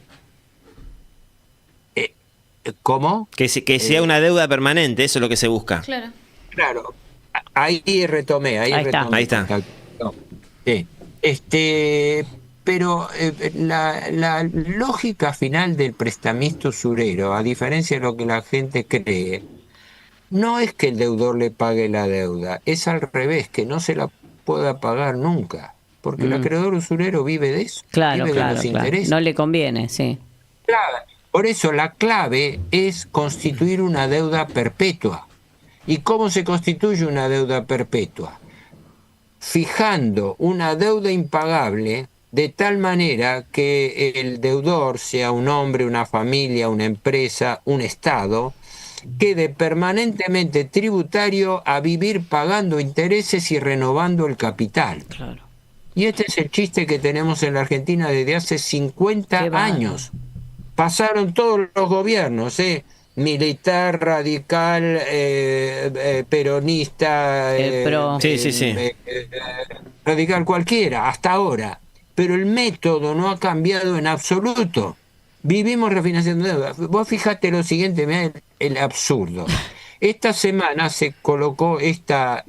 ¿Cómo? Que sea una deuda permanente, eso es lo que se busca. Claro. Ahí retomé. Ahí está. Sí. Pero la lógica final del prestamista usurero, a diferencia de lo que la gente cree, no es que el deudor le pague la deuda, es al revés, que no se la pueda pagar nunca, porque el acreedor usurero vive de eso, vive de los intereses. No le conviene, sí. Claro. Por eso la clave es constituir una deuda perpetua. ¿Y cómo se constituye una deuda perpetua? Fijando una deuda impagable de tal manera que el deudor, sea un hombre, una familia, una empresa, un Estado, quede permanentemente tributario a vivir pagando intereses y renovando el capital. Claro. Y este es el chiste que tenemos en la Argentina desde hace 50 años. Pasaron todos los gobiernos, militar, radical, peronista, radical cualquiera, hasta ahora. Pero el método no ha cambiado en absoluto. Vivimos refinanciando deuda. Vos fíjate lo siguiente, mirá el absurdo. Esta semana se colocó esta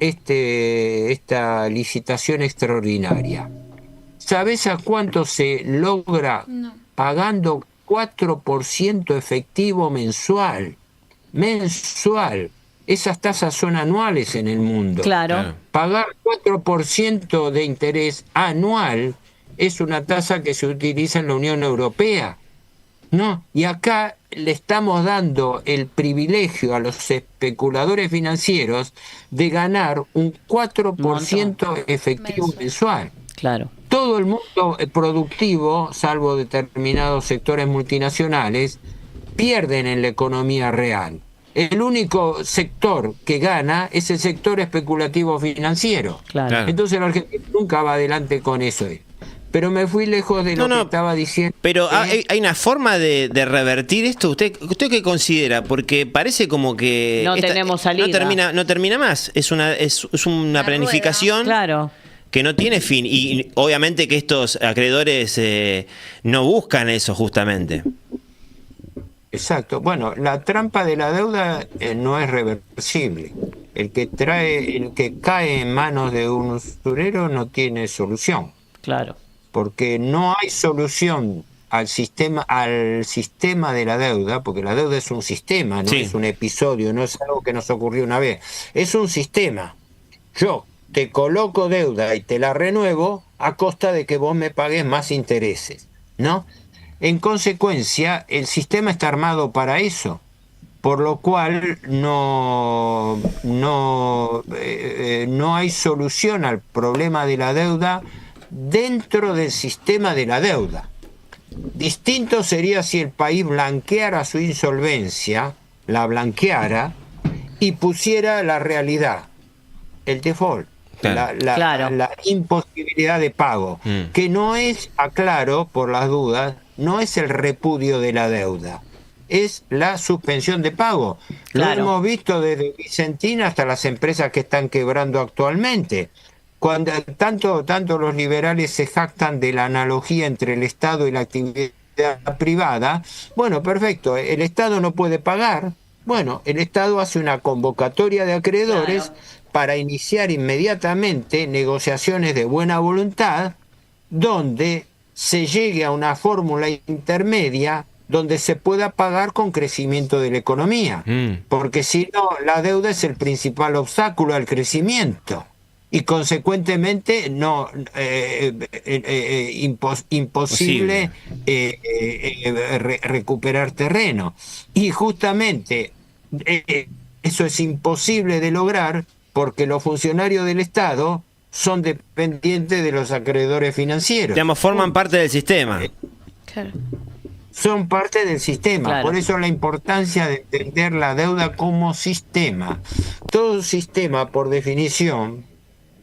licitación extraordinaria. ¿Sabés a cuánto se logra pagando 4% efectivo mensual? Esas tasas son anuales en el mundo. Claro. Pagar 4% de interés anual es una tasa que se utiliza en la Unión Europea. ¿no? Y acá le estamos dando el privilegio a los especuladores financieros de ganar un 4% efectivo mensual. Claro. Todo el mundo productivo, salvo determinados sectores multinacionales, pierden en la economía real. El único sector que gana es el sector especulativo financiero. Claro. Entonces la Argentina nunca va adelante con eso. Pero me fui lejos de lo que estaba diciendo. Pero hay una forma de revertir esto. ¿Usted qué considera? Porque parece como que No tenemos salida. No termina más. Es una planificación que no tiene fin. Y obviamente que estos acreedores no buscan eso justamente. Exacto. Bueno, la trampa de la deuda no es reversible. El que cae en manos de un usurero no tiene solución. Claro. Porque no hay solución al sistema de la deuda, porque la deuda es un sistema, no es un episodio, no es algo que nos ocurrió una vez. Es un sistema. Yo te coloco deuda y te la renuevo a costa de que vos me pagues más intereses, ¿no? En consecuencia, el sistema está armado para eso, por lo cual no hay solución al problema de la deuda dentro del sistema de la deuda. Distinto sería si el país blanqueara su insolvencia, la blanqueara y pusiera la realidad, el default, la imposibilidad de pago, que no es, aclaro por las dudas, no es el repudio de la deuda, es la suspensión de pago. Lo hemos visto desde Vicentina hasta las empresas que están quebrando actualmente. Cuando tanto los liberales se jactan de la analogía entre el Estado y la actividad privada, bueno, perfecto, el Estado no puede pagar, bueno, el Estado hace una convocatoria de acreedores para iniciar inmediatamente negociaciones de buena voluntad, donde se llegue a una fórmula intermedia donde se pueda pagar con crecimiento de la economía, porque si no, la deuda es el principal obstáculo al crecimiento. Y consecuentemente imposible recuperar terreno. Y justamente eso es imposible de lograr porque los funcionarios del Estado son dependientes de los acreedores financieros. Digamos, forman parte del sistema. Son parte del sistema, Claro. Por eso la importancia de entender la deuda como sistema. Todo sistema, por definición,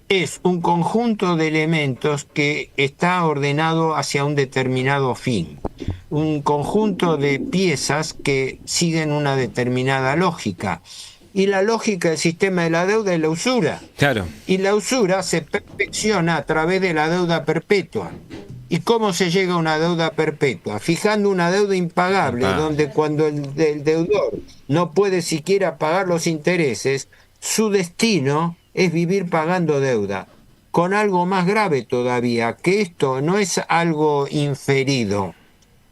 es un conjunto de elementos que está ordenado hacia un determinado fin. Un conjunto de piezas que siguen una determinada lógica. Y la lógica del sistema de la deuda es la usura. Claro. Y la usura se perfecciona a través de la deuda perpetua. ¿Y cómo se llega a una deuda perpetua? Fijando una deuda impagable, donde cuando el deudor no puede siquiera pagar los intereses, su destino es vivir pagando deuda. Con algo más grave todavía, que esto no es algo inferido,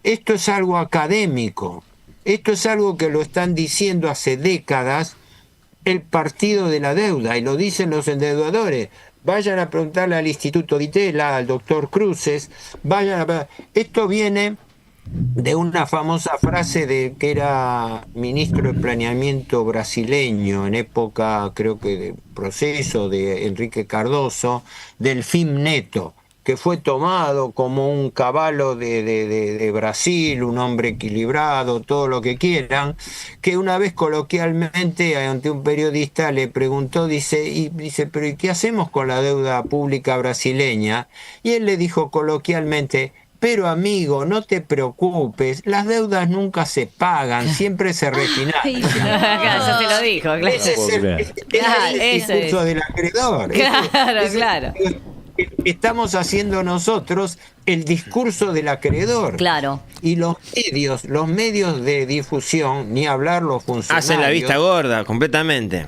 esto es algo académico, esto es algo que lo están diciendo hace décadas el partido de la deuda, y lo dicen los endeudadores. Vayan a preguntarle al Instituto Di Tella, al doctor Cruces, esto viene de una famosa frase de que era ministro de planeamiento brasileño en época, creo que de Proceso, de Enrique Cardoso, del FIM Neto, que fue tomado como un caballo de Brasil, un hombre equilibrado, todo lo que quieran, que una vez coloquialmente ante un periodista le preguntó, dice, pero ¿y qué hacemos con la deuda pública brasileña? Y él le dijo coloquialmente, pero amigo, no te preocupes, las deudas nunca se pagan, siempre se refinancian. Eso te lo dijo, claro. Ese es el discurso del acreedor. Claro. Estamos haciendo nosotros el discurso del acreedor. Claro. Y los medios de difusión, ni hablar los funcionarios. Hacen la vista gorda, completamente.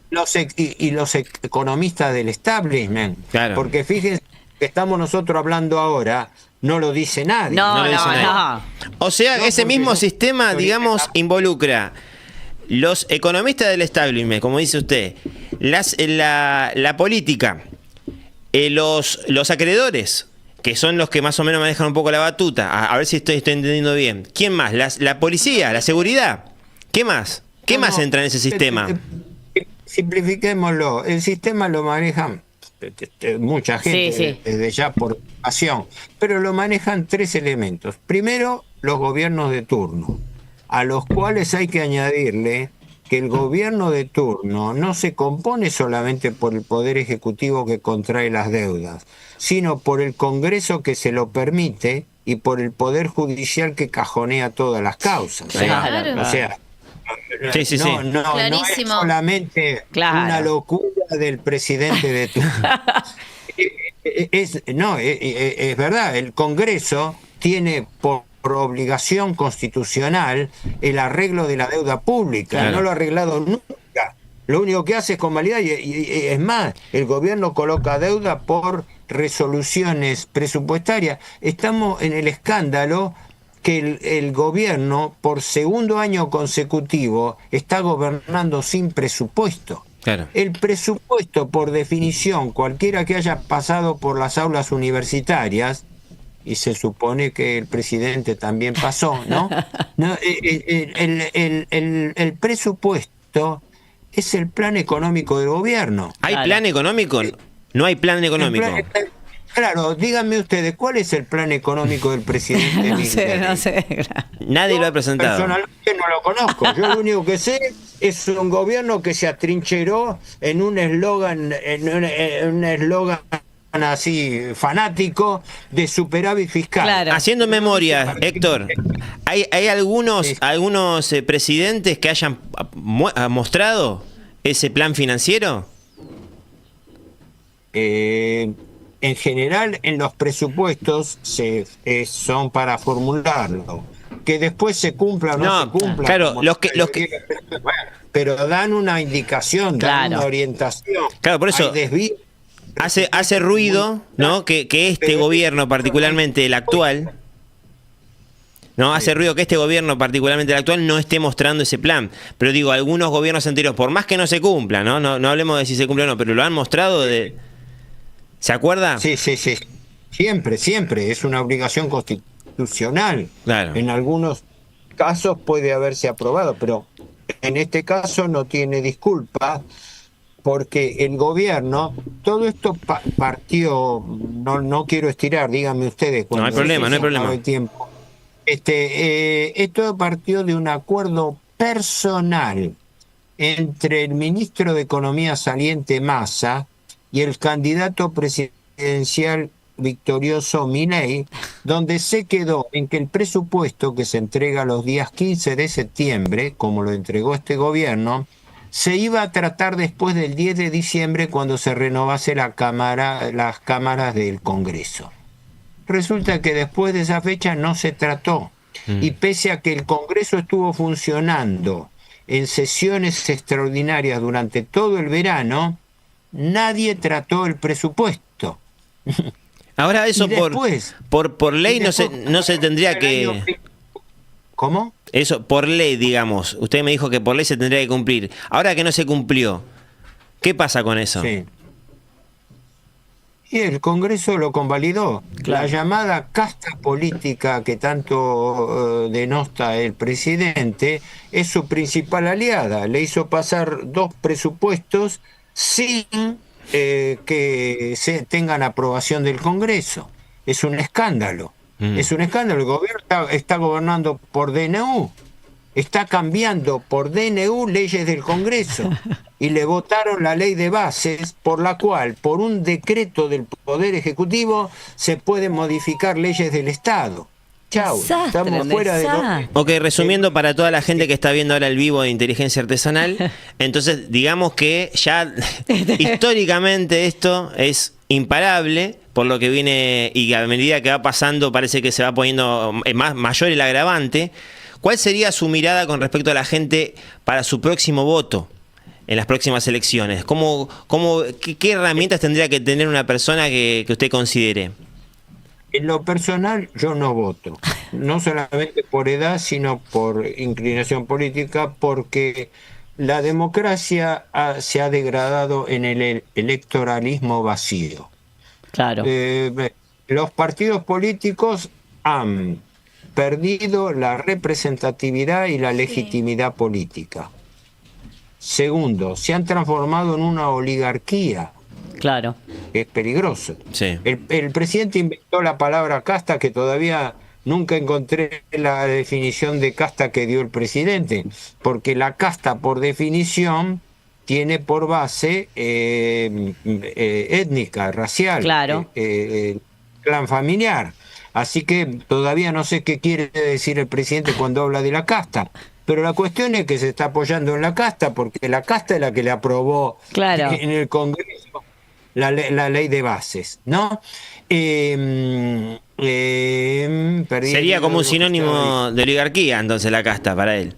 Los economistas del establishment. Claro. Porque fíjense que estamos nosotros hablando ahora, no lo dice nadie. No lo dice nadie. O sea, ese mismo sistema, digamos, involucra los economistas del establishment, como dice usted, la política, los acreedores que son los que más o menos manejan un poco la batuta. A ver si estoy entendiendo bien. ¿Quién más? La policía, la seguridad. ¿Qué más? ¿Qué más entra en ese sistema? Simplifiquémoslo. El sistema lo manejan mucha gente desde ya por pasión, pero lo manejan 3 elementos. Primero, los gobiernos de turno, a los cuales hay que añadirle que el gobierno de turno no se compone solamente por el Poder Ejecutivo que contrae las deudas, sino por el Congreso que se lo permite y por el Poder Judicial que cajonea todas las causas. Claro. O sea, no es solamente una locura del presidente de turno. Es verdad, el Congreso tiene por obligación constitucional el arreglo de la deuda pública. Claro. No lo ha arreglado nunca. Lo único que hace es convalidar y es más, el gobierno coloca deuda por resoluciones presupuestarias. Estamos en el escándalo que el gobierno por segundo año consecutivo está gobernando sin presupuesto. Claro. El presupuesto, por definición, cualquiera que haya pasado por las aulas universitarias, y se supone que el presidente también pasó, ¿no? El presupuesto es el plan económico del gobierno. ¿Hay plan económico? No hay plan económico. Claro, díganme ustedes, ¿cuál es el plan económico del presidente? No sé. Nadie lo ha presentado. Personalmente no lo conozco. Yo lo único que sé es un gobierno que se atrincheró en un eslogan, así fanático de superávit fiscal. Claro. Haciendo memoria, Héctor, ¿hay algunos presidentes que hayan mostrado ese plan financiero? En general, en los presupuestos son para formularlo. Que después se cumpla o no se cumpla. Claro, pero dan una indicación, dan una orientación. Claro, por eso hace ruido, ¿no? Que este gobierno, particularmente el actual, ¿no? Hace ruido que este gobierno, particularmente el actual, no esté mostrando ese plan. Pero digo, algunos gobiernos anteriores, por más que no se cumpla, ¿no? No hablemos de si se cumple o no, pero lo han mostrado ¿Se acuerda? Sí. Siempre. Es una obligación constitucional. Claro. En algunos casos puede haberse aprobado, pero en este caso no tiene disculpa, porque el gobierno, todo esto partió, no quiero estirar, díganme ustedes. No hay problema. El tiempo. Esto partió de un acuerdo personal entre el ministro de Economía saliente Massa y el candidato presidencial victorioso Milei, donde se quedó en que el presupuesto que se entrega los días 15 de septiembre, como lo entregó este gobierno, se iba a tratar después del 10 de diciembre cuando se renovase las cámaras del Congreso. Resulta que después de esa fecha no se trató. Y pese a que el Congreso estuvo funcionando en sesiones extraordinarias durante todo el verano, nadie trató el presupuesto. Ahora eso por ley no se tendría que... ¿Cómo? Eso por ley, digamos. Usted me dijo que por ley se tendría que cumplir. Ahora que no se cumplió, ¿qué pasa con eso? Sí. Y el Congreso lo convalidó. Claro. La llamada casta política que tanto denosta el presidente es su principal aliada. Le hizo pasar 2 presupuestos sin que tengan aprobación del Congreso. Es un escándalo. Es un escándalo. El gobierno está gobernando por DNU. Está cambiando por DNU leyes del Congreso. Y le votaron la ley de bases por la cual, por un decreto del Poder Ejecutivo, se pueden modificar leyes del Estado. Chau, estamos fuera de lo... Ok, resumiendo para toda la gente que está viendo ahora el vivo de Inteligencia Artesanal, entonces digamos que ya históricamente esto es imparable, por lo que viene, y a medida que va pasando parece que se va poniendo mayor el agravante. ¿Cuál sería su mirada con respecto a la gente para su próximo voto en las próximas elecciones? ¿Qué herramientas tendría que tener una persona que usted considere? En lo personal, yo no voto. No solamente por edad, sino por inclinación política, porque la democracia se ha degradado en el electoralismo vacío. Claro. los partidos políticos han perdido la representatividad y la legitimidad política. Segundo, se han transformado en una oligarquía. Claro. Que es peligroso. Sí. El presidente inventó la palabra casta, que todavía nunca encontré la definición de casta que dio el presidente, porque la casta, por definición, tiene por base étnica, racial, Claro. Clan familiar. Así que todavía no sé qué quiere decir el presidente cuando habla de la casta. Pero la cuestión es que se está apoyando en la casta, porque la casta es la que le aprobó en el Congreso la ley de bases, ¿no? Sería como un sinónimo de oligarquía, entonces, la casta para él.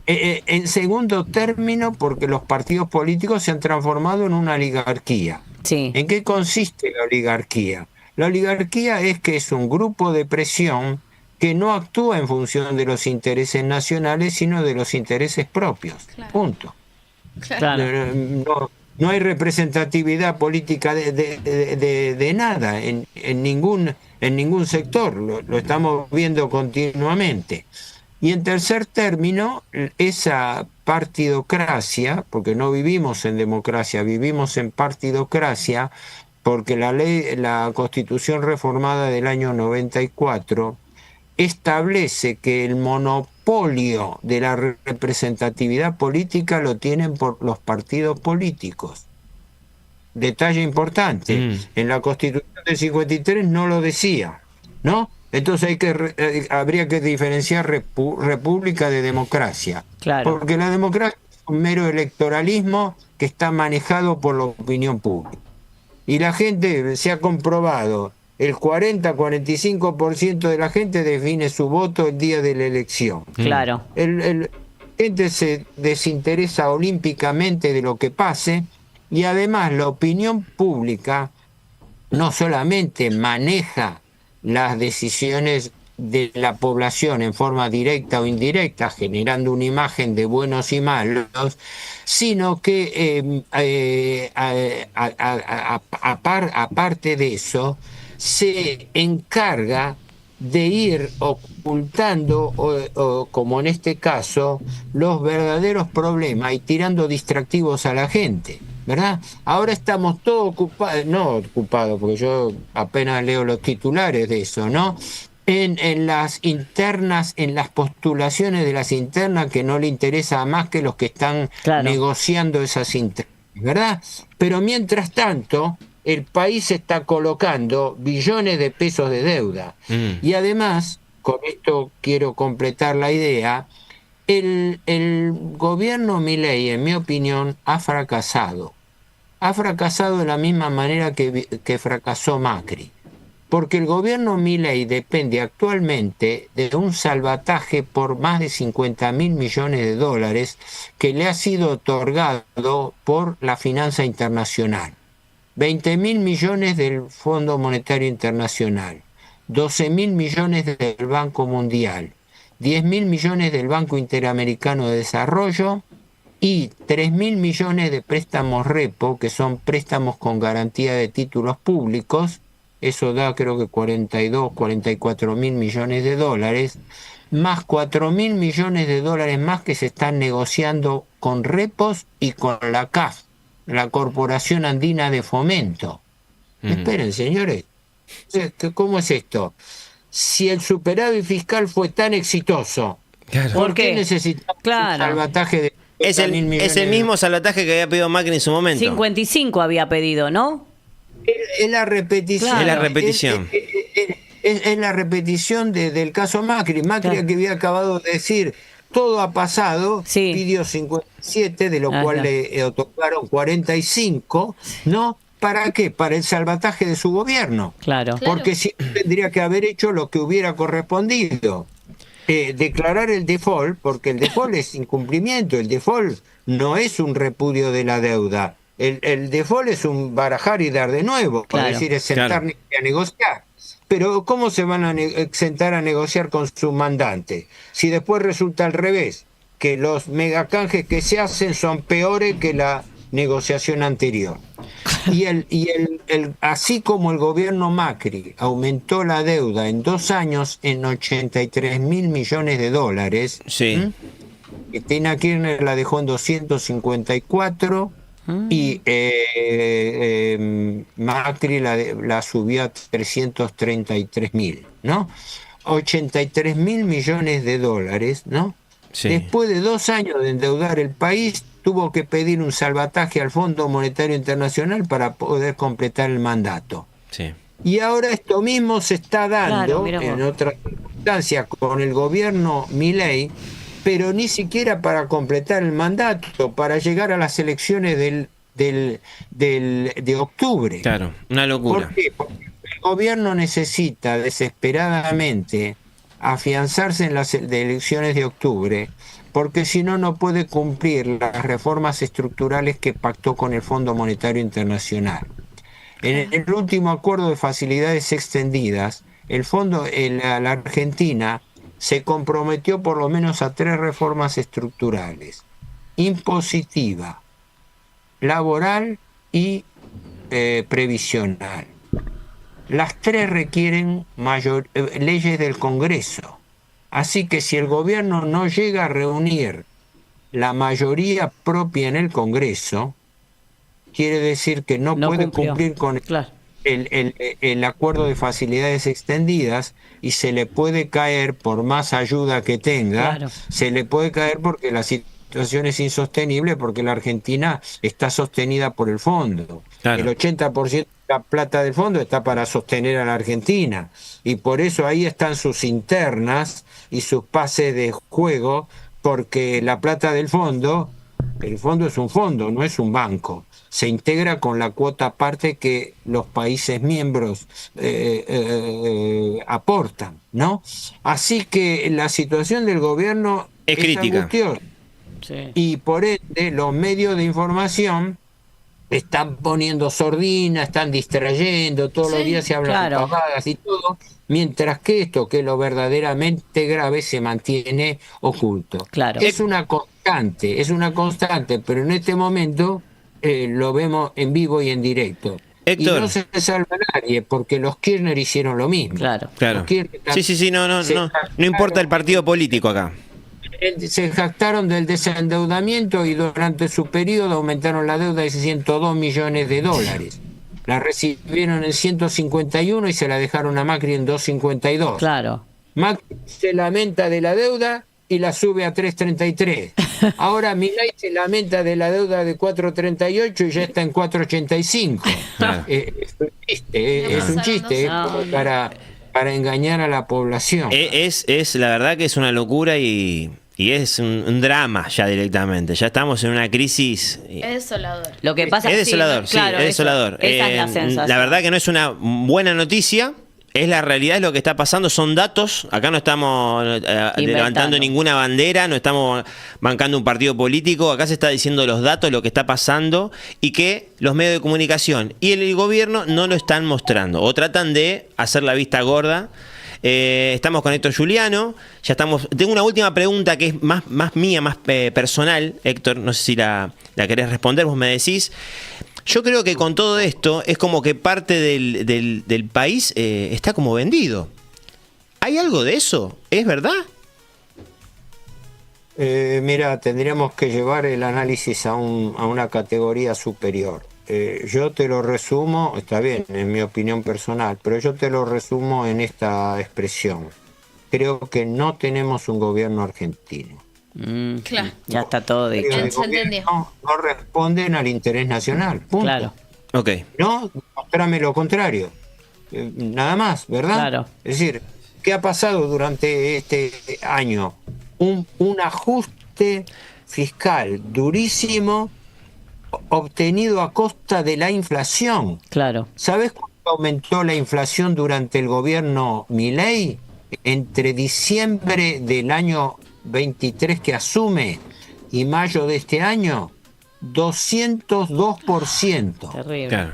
En segundo término, porque los partidos políticos se han transformado en una oligarquía. Sí. ¿En qué consiste la oligarquía? La oligarquía es que es un grupo de presión que no actúa en función de los intereses nacionales, sino de los intereses propios. Claro. Punto. Claro. No hay representatividad política de nada en ningún sector. Lo estamos viendo continuamente. Y en tercer término, esa partidocracia, porque no vivimos en democracia, vivimos en partidocracia, porque la Constitución reformada del año 94 establece que el monopolio de la representatividad política lo tienen por los partidos políticos. Detalle importante, en la Constitución del 53 no lo decía, ¿no? Entonces habría que diferenciar república de democracia. Claro. Porque la democracia es un mero electoralismo que está manejado por la opinión pública. Y la gente, se ha comprobado, el 40-45% de la gente define su voto el día de la elección. Claro. La gente se desinteresa olímpicamente de lo que pase, y además la opinión pública no solamente maneja las decisiones de la población en forma directa o indirecta, generando una imagen de buenos y malos, sino que aparte de eso, se encarga de ir ocultando, como en este caso, los verdaderos problemas y tirando distractivos a la gente, ¿verdad? Ahora estamos todos ocupados, porque yo apenas leo los titulares de eso, ¿no? En las internas, en las postulaciones de las internas, que no le interesa más que los que están negociando esas internas, ¿verdad? Pero mientras tanto, el país está colocando billones de pesos de deuda. Y además, con esto quiero completar la idea, el gobierno Milei, en mi opinión, ha fracasado. Ha fracasado de la misma manera que fracasó Macri. Porque el gobierno Milei depende actualmente de un salvataje por más de 50.000 millones de dólares que le ha sido otorgado por la finanza internacional. 20.000 millones del Fondo Monetario Internacional, 12.000 millones del Banco Mundial, 10.000 millones del Banco Interamericano de Desarrollo y 3.000 millones de préstamos repo, que son préstamos con garantía de títulos públicos. Eso da creo que 44.000 millones de dólares, más 4.000 millones de dólares más que se están negociando con repos y con la CAF, la Corporación Andina de Fomento. Esperen, señores, ¿cómo es esto? Si el superávit fiscal fue tan exitoso, ¿por qué necesitamos un salvataje de 50.000 millones? Es el mismo salvataje que había pedido Macri en su momento. 55 había pedido, ¿no? Es la repetición. Claro. Es la repetición. Es la repetición del caso Macri. Macri, que había acabado de decir, todo ha pasado, pidió 57, de lo cual le otorgaron 45, ¿no? ¿Para qué? Para el salvataje de su gobierno. Claro. Porque si tendría que haber hecho lo que hubiera correspondido. Declarar el default, porque el default es incumplimiento, el default no es un repudio de la deuda. El default es un barajar y dar de nuevo, es decir, es sentar a negociar. Pero ¿cómo se van a sentar a negociar con su mandante? Si después resulta al revés, que los megacanjes que se hacen son peores que negociación anterior. Y así como el gobierno Macri aumentó la deuda en 2 años en 83.000 millones de dólares, sí. Cristina Kirchner la dejó en 254 y Macri la subió a 333.000, ¿no? 83.000 millones de dólares, ¿no? Sí. Después de 2 años de endeudar el país, tuvo que pedir un salvataje al Fondo Monetario Internacional para poder completar el mandato. Sí. Y ahora esto mismo se está dando Claro, en otras circunstancias con el gobierno Milei, pero ni siquiera para completar el mandato, para llegar a las elecciones de octubre. Claro, una locura. ¿Por qué? Porque el gobierno necesita desesperadamente afianzarse en las elecciones de octubre, porque si no, no puede cumplir las reformas estructurales que pactó con el Fondo Monetario Internacional. En el último acuerdo de facilidades extendidas, la Argentina se comprometió por lo menos a 3 reformas estructurales: impositiva, laboral y previsional. Las 3 requieren leyes del Congreso. Así que si el gobierno no llega a reunir la mayoría propia en el Congreso, quiere decir que no puede cumplir con el acuerdo de facilidades extendidas, y se le puede caer, por más ayuda que tenga, se le puede caer porque la situación es insostenible, porque la Argentina está sostenida por el fondo. El 80% de la plata del fondo está para sostener a la Argentina, y por eso ahí están sus internas y sus pases de juego, porque la plata del fondo, el fondo es un fondo, no es un banco, se integra con la cuota aparte que los países miembros aportan, ¿no? Así que la situación del gobierno es crítica. angustiosa. Sí. Y por ende los medios de información están poniendo sordina, están distrayendo, todos los días se hablan de pavadas y todo, mientras que esto, que es lo verdaderamente grave, se mantiene oculto. Es una constante, pero en este momento lo vemos en vivo y en directo. Héctor. Y no se salva nadie, porque los Kirchner hicieron lo mismo. Claro. Los Kirchner Sí, no importa el partido político acá. Se jactaron del desendeudamiento y durante su periodo aumentaron la deuda de 102 millones de dólares. La recibieron en 151 y se la dejaron a Macri en 252. Claro. Macri se lamenta de la deuda y la sube a 333. Ahora Milei se lamenta de la deuda de 438 y ya está en 485. Es un chiste para engañar a la población. Es la verdad que es una locura y es un drama ya directamente. Ya estamos en una crisis. Es desolador. Lo que pasa es desolador, sí, claro, es desolador. Esa es la sensación. La verdad que no es una buena noticia. Es la realidad, es lo que está pasando, son datos. Acá no estamos levantando ninguna bandera, no estamos bancando un partido político. Acá se está diciendo los datos, lo que está pasando, y que los medios de comunicación y el gobierno no lo están mostrando o tratan de hacer la vista gorda. Estamos con Héctor Juliano. Ya estamos. Tengo una última pregunta que es más mía, más personal, Héctor. No sé si la querés responder, vos me decís. Yo creo que con todo esto es como que parte del país está como vendido. ¿Hay algo de eso? ¿Es verdad? Mira, tendríamos que llevar el análisis a una categoría superior. Yo te lo resumo, está bien, en mi opinión personal, pero yo te lo resumo en esta expresión. Creo que no tenemos un gobierno argentino. Claro. Ya está todo dicho. Se entendió. No responden al interés nacional. Punto. Claro. Ok. No, mostrame lo contrario. Nada más, ¿verdad? Claro. Es decir, ¿qué ha pasado durante este año? Un ajuste fiscal durísimo obtenido a costa de la inflación. Claro. ¿Sabes cuánto aumentó la inflación durante el gobierno Milei? Entre diciembre del año 23 que asume y mayo de este año, 202%. Terrible. Claro.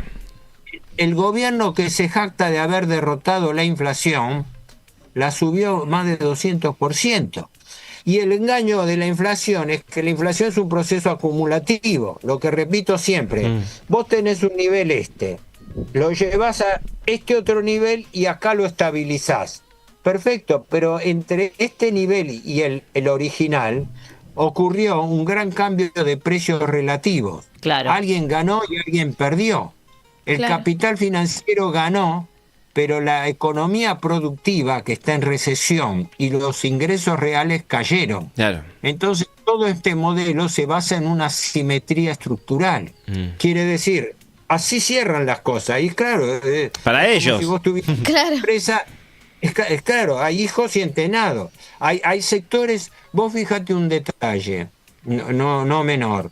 El gobierno que se jacta de haber derrotado la inflación la subió más de 200%. Y el engaño de la inflación es que la inflación es un proceso acumulativo, lo que repito siempre. Vos tenés un nivel lo llevás a este otro nivel y acá lo estabilizás. Perfecto, pero entre este nivel y el original ocurrió un gran cambio de precios relativos. Claro. Alguien ganó y alguien perdió. El capital financiero ganó, pero la economía productiva, que está en recesión, y los ingresos reales cayeron. Claro. Entonces, todo este modelo se basa en una simetría estructural. Quiere decir, así cierran las cosas. Y claro, para ellos. Si vos tuvieras una empresa, es claro, hay hijos y entenados. Hay sectores, vos fíjate un detalle, no menor.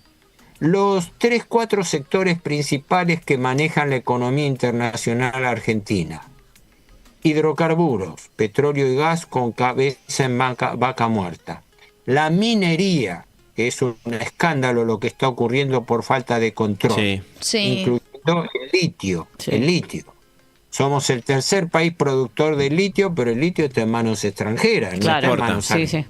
Los 3-4 sectores principales que manejan la economía internacional argentina: hidrocarburos, petróleo y gas con cabeza en vaca muerta; la minería, que es un escándalo lo que está ocurriendo por falta de control, incluyendo el litio. Somos el tercer país productor de litio, pero el litio está en manos extranjeras, no está en manos argentinas.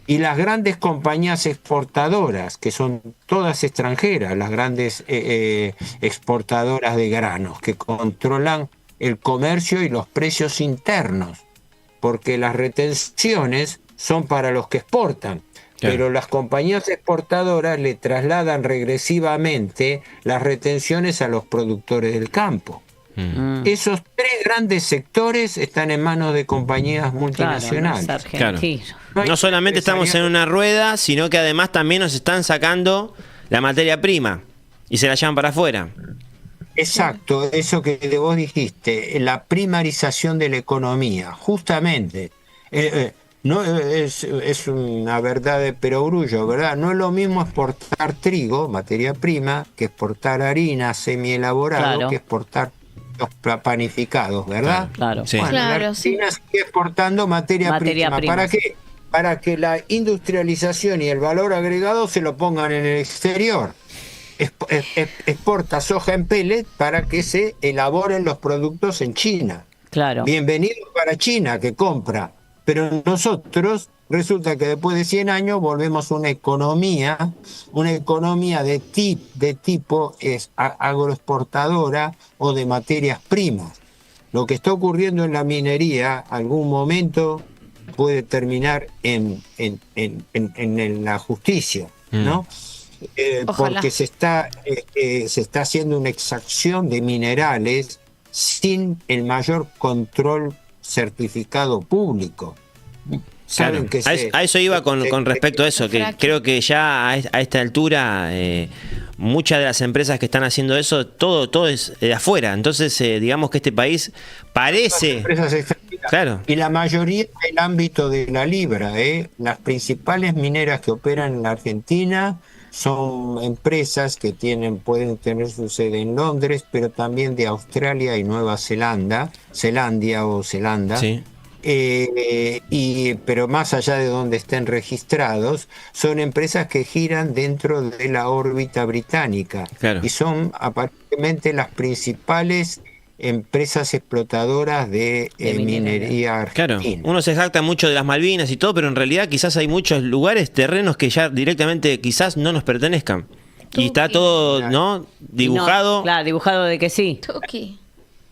Y las grandes compañías exportadoras, que son todas extranjeras, las grandes exportadoras de granos, que controlan el comercio y los precios internos, porque las retenciones son para los que exportan, pero las compañías exportadoras le trasladan regresivamente las retenciones a los productores del campo. Esos 3 grandes sectores están en manos de compañías multinacionales. Claro. No solamente estamos en una rueda, sino que además también nos están sacando la materia prima y se la llevan para afuera. Exacto, eso que vos dijiste, la primarización de la economía, justamente. No es una verdad de perogrullo, ¿verdad? No es lo mismo exportar trigo, materia prima, que exportar harina semielaborado, que exportar los panificados, ¿verdad? Claro. Bueno, la Argentina sigue exportando materia prima. ¿Para qué? Para que la industrialización y el valor agregado se lo pongan en el exterior. Exporta soja en pellet para que se elaboren los productos en China. Claro. Bienvenido para China, que compra. Pero nosotros, resulta que después de 100 años volvemos a una economía de tipo agroexportadora o de materias primas. Lo que está ocurriendo en la minería, algún momento puede terminar en la justicia, ¿no? Porque se está haciendo una exacción de minerales sin el mayor control certificado público. Claro. A eso iba con respecto a eso, que creo que ya a esta altura muchas de las empresas que están haciendo eso, todo es de afuera. Entonces, digamos que este país parece... Claro. Y la mayoría del ámbito de la libra, las principales mineras que operan en la Argentina son empresas que pueden tener su sede en Londres, pero también de Australia y Nueva Zelanda, sí. Pero más allá de donde estén registrados, son empresas que giran dentro de la órbita británica, y son aparentemente las principales empresas explotadoras de minería argentina. Claro, uno se jacta mucho de las Malvinas y todo, pero en realidad quizás hay muchos lugares, terrenos que ya directamente quizás no nos pertenezcan. Y está todo, ¿no? Dibujado. Claro, dibujado de que sí.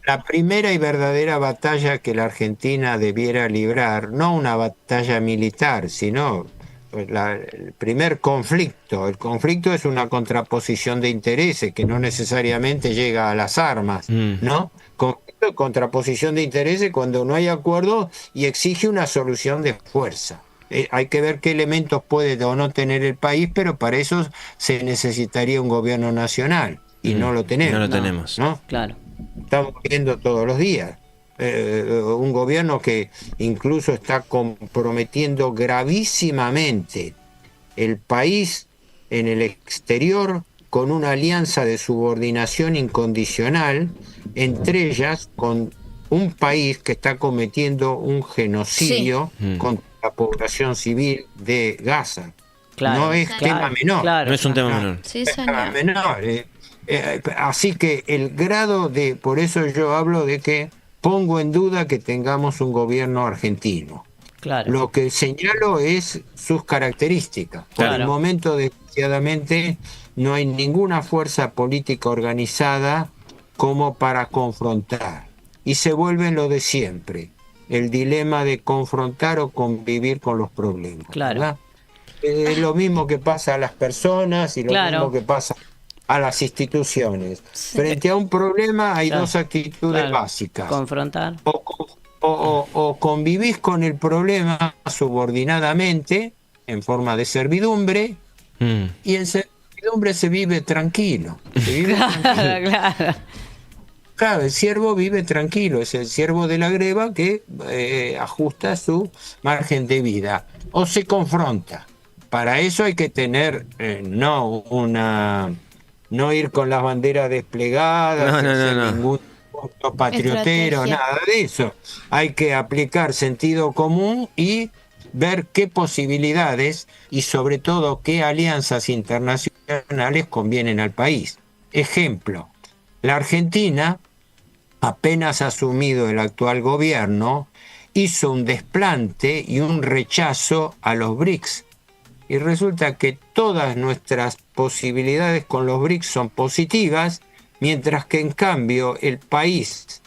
La primera y verdadera batalla que la Argentina debiera librar, no una batalla militar, sino el primer conflicto. El conflicto es una contraposición de intereses que no necesariamente llega a las armas, ¿no? Conflicto, contraposición de intereses cuando no hay acuerdo y exige una solución de fuerza. Hay que ver qué elementos puede o no tener el país, pero para eso se necesitaría un gobierno nacional y no lo tenemos. No lo tenemos. ¿No? Claro. Estamos viendo todos los días. Un gobierno que incluso está comprometiendo gravísimamente el país en el exterior con una alianza de subordinación incondicional, entre ellas con un país que está cometiendo un genocidio contra la población civil de Gaza. Claro, no es tema menor. Claro, no es un tema menor. Sí, tema menor. Así que el grado de... Por eso yo hablo de que pongo en duda que tengamos un gobierno argentino. Claro. Lo que señalo es sus características. Por Claro. el momento, desgraciadamente, no hay ninguna fuerza política organizada como para confrontar. Y se vuelve lo de siempre, el dilema de confrontar o convivir con los problemas. Claro. ¿verdad? Es lo mismo que pasa a las personas y lo Claro. mismo que pasa a las instituciones. Frente a un problema hay Claro. dos actitudes Claro. básicas. Confrontar. O convivís con el problema subordinadamente, en forma de servidumbre, y en servidumbre se vive tranquilo. Se vive tranquilo. Claro. Claro, el siervo vive tranquilo, es el siervo de la greva que ajusta su margen de vida. O se confronta. Para eso hay que tener no ir con las banderas desplegadas, No. ningún punto patriotero, Estrategia. nada de eso. Hay que aplicar sentido común y ver qué posibilidades y sobre todo qué alianzas internacionales convienen al país. Ejemplo, la Argentina, apenas asumido el actual gobierno, hizo un desplante y un rechazo a los BRICS. Y resulta que todas nuestras posibilidades con los BRICS son positivas, mientras que en cambio el país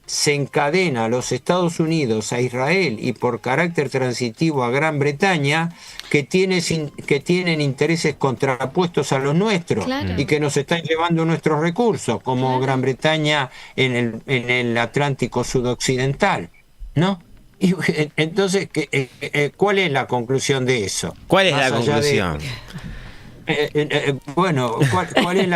se encadena a los Estados Unidos, a Israel y por carácter transitivo a Gran Bretaña, que tienen intereses contrapuestos a los nuestros Claro. y que nos están llevando nuestros recursos, como Gran Bretaña en el Atlántico sudoccidental, ¿no? Y entonces, ¿cuál es la conclusión de eso? ¿Cuál es Más la allá de- conclusión? Bueno, ¿cuál es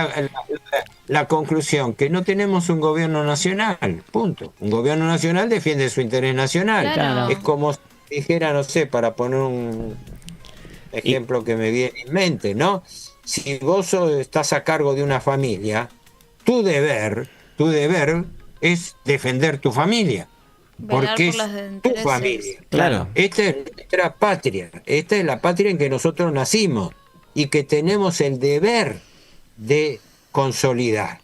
la conclusión? Que no tenemos un gobierno nacional, punto. Un gobierno nacional defiende su interés nacional. Claro. Es como si dijera, no sé, para poner un ejemplo que me viene en mente, ¿no? Si vos estás a cargo de una familia, tu deber es defender tu familia. Velar Porque por es los tu intereses. familia. Claro. Esta es nuestra patria. Esta es la patria en que nosotros nacimos y que tenemos el deber de consolidar.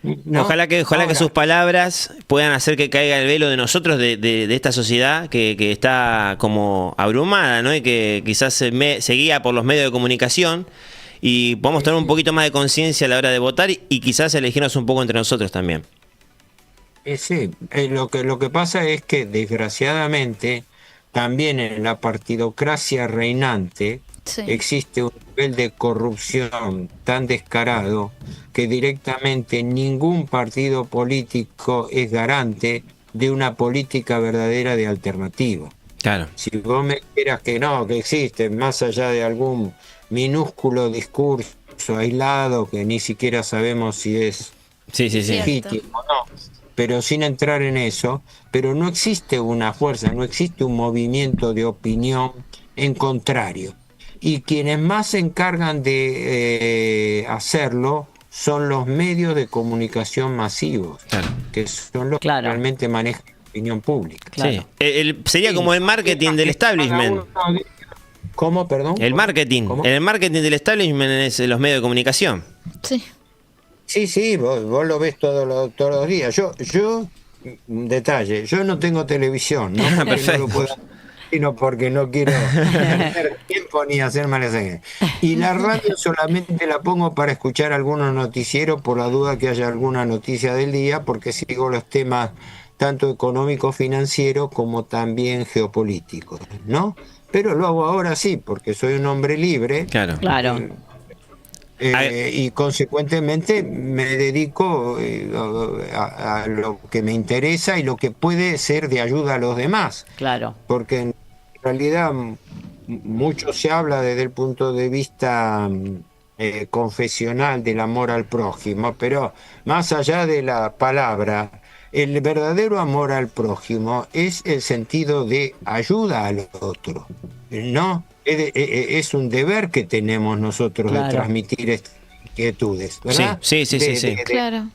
¿no? Ojalá que Ahora, sus palabras puedan hacer que caiga el velo de nosotros, de esta sociedad que está como abrumada, ¿no? Y que quizás se guía por los medios de comunicación y podamos tener un poquito más de conciencia a la hora de votar y quizás elegirnos un poco entre nosotros también. sí, lo que pasa es que desgraciadamente también en la partidocracia reinante Sí. existe un nivel de corrupción tan descarado que directamente ningún partido político es garante de una política verdadera de alternativa. Claro. Si vos me quieras que no, que existe, más allá de algún minúsculo discurso aislado que ni siquiera sabemos si es Sí. legítimo o no, pero sin entrar en eso, pero no existe una fuerza, no existe un movimiento de opinión en contrario. Y quienes más se encargan de hacerlo son los medios de comunicación masivos, que son los que realmente manejan la opinión pública. Sí. Sería como el marketing del establishment. ¿Cómo, perdón? El marketing. ¿Cómo? El marketing del establishment es los medios de comunicación. Sí. Sí, vos lo ves todos los días. Yo, un detalle, yo no tengo televisión, no porque no lo puedo, sino porque no quiero tener tiempo ni hacer malas. Y la radio solamente la pongo para escuchar algunos noticieros por la duda que haya alguna noticia del día, porque sigo los temas tanto económicos, financieros, como también geopolíticos, ¿no? Pero lo hago ahora sí, porque soy un hombre libre. Claro. Y consecuentemente me dedico a lo que me interesa y lo que puede ser de ayuda a los demás. Claro. Porque en realidad mucho se habla desde el punto de vista confesional del amor al prójimo, pero más allá de la palabra, el verdadero amor al prójimo es el sentido de ayuda al otro, ¿no? Es un deber que tenemos nosotros de transmitir estas inquietudes, ¿verdad? Sí. Claro.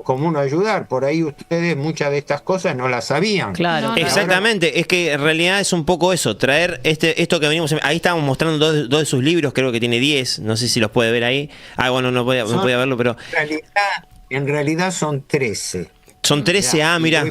Como uno ayudar, por ahí ustedes muchas de estas cosas no las sabían. Claro. Exactamente, es que en realidad es un poco eso, traer esto que venimos, ahí estábamos mostrando dos de sus libros, creo que tiene 10, no sé si los puede ver ahí. Bueno, no podía verlo, pero en realidad son 13. son 13, mira.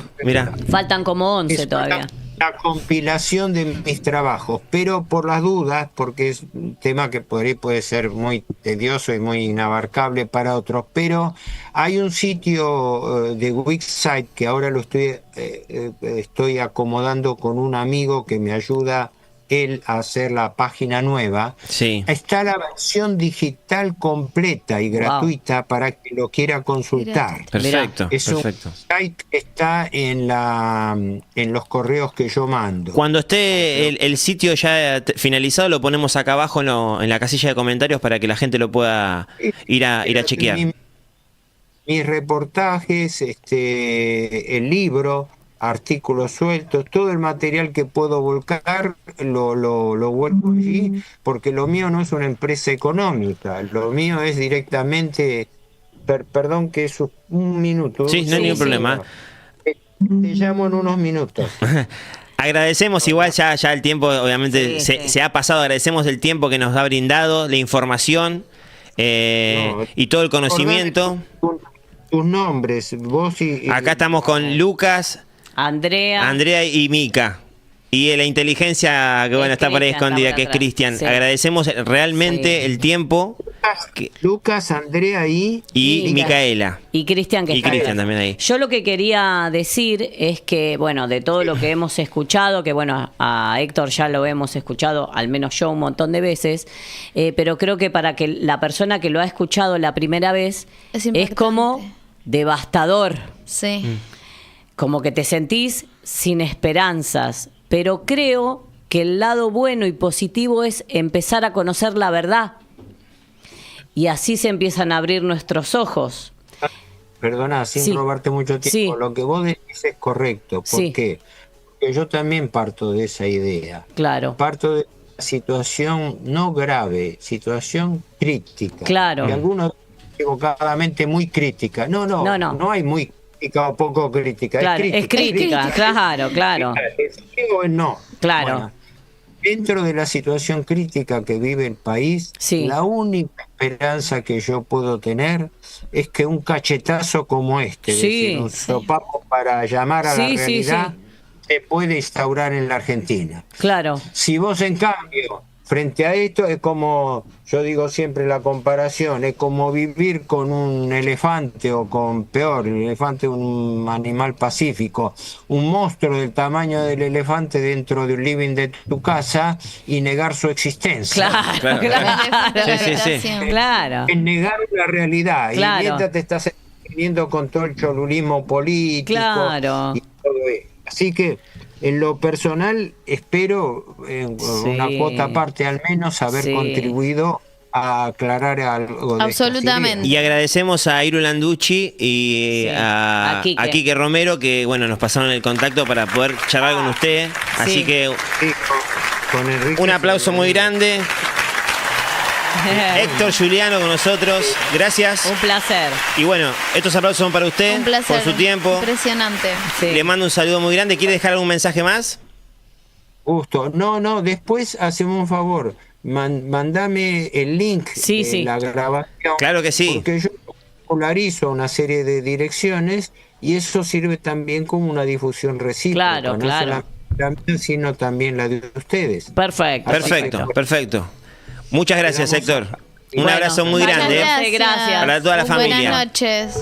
Faltan como 11 todavía. la compilación de mis trabajos, pero por las dudas, porque es un tema que por ahí puede ser muy tedioso y muy inabarcable para otros, pero hay un sitio de Wixsite que ahora lo estoy acomodando con un amigo que me ayuda él a hacer la página nueva. Sí. Está la versión digital completa y gratuita para que lo quiera consultar. Perfecto, Es un perfecto. site que está en los correos que yo mando. Cuando esté el sitio ya finalizado, lo ponemos acá abajo en la casilla de comentarios para que la gente lo pueda ir a chequear. Mis reportajes, el libro, artículos sueltos, todo el material que puedo volcar lo vuelco allí, porque lo mío no es una empresa económica, lo mío es directamente, perdón que es un minuto. Sí, no hay ningún problema. Te llamo en unos minutos. Agradecemos igual ya el tiempo, obviamente se ha pasado, agradecemos el tiempo que nos ha brindado, la información y todo el conocimiento. Tus nombres, vos y... Acá estamos con Lucas, Andrea y Mica. Y la inteligencia que bueno está por ahí escondida, que es Cristian. Sí. Agradecemos realmente el tiempo. Lucas, Andrea y Micaela. Y Cristian, que Y está Cristian ahí. también ahí. Yo lo que quería decir es que, bueno, de todo lo que hemos escuchado, que bueno, a Héctor ya lo hemos escuchado, al menos yo un montón de veces, pero creo que para que la persona que lo ha escuchado la primera vez es como devastador. Sí. Como que te sentís sin esperanzas. Pero creo que el lado bueno y positivo es empezar a conocer la verdad. Y así se empiezan a abrir nuestros ojos. Perdona, sin robarte mucho tiempo, lo que vos decís es correcto. ¿Por qué? Porque yo también parto de esa idea. Claro. Parto de una situación no grave, situación crítica. Claro. Y algunos equivocadamente muy crítica. No hay muy crítica o poco crítica. Claro, es crítica. Claro. ¿Sí o no? Claro. Bueno, dentro de la situación crítica que vive el país, la única esperanza que yo puedo tener es que un cachetazo como este, es decir, un sopapo para llamar a la realidad, se puede instaurar en la Argentina. Claro. Si vos, en cambio, frente a esto, es como, yo digo siempre la comparación, es como vivir con un elefante o con, peor, el elefante es un animal pacífico, un monstruo del tamaño del elefante dentro del living de tu casa y negar su existencia. Claro. Es negar la realidad. Claro. Y mientras te estás teniendo con todo el cholulismo político Claro. y todo eso. Así que en lo personal espero en una cuota aparte al menos haber contribuido a aclarar algo de Absolutamente. Y agradecemos a Iru Landucci y a Quique Romero que bueno nos pasaron el contacto para poder charlar con usted. Así que con Enrique, un aplauso muy grande. Héctor Juliano con nosotros, gracias. Un placer. Y bueno, estos aplausos son para usted Un placer. por su tiempo. Impresionante. Le mando un saludo muy grande. ¿Quiere dejar algún mensaje más? Gusto. No, después hacemos un favor. Mandame el link de la grabación. Claro que sí. Porque yo polarizo una serie de direcciones y eso sirve también como una difusión recíproca. Claro. No solamente la mía, sino también la de ustedes. Perfecto. Perfecto. Muchas gracias, Héctor. Un abrazo muy grande. Gracias. Para toda la familia. Buenas noches.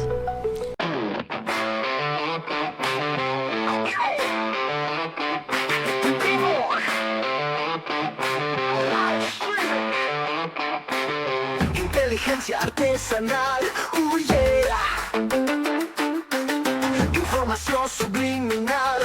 Inteligencia artesanal, yeah. Información subliminal.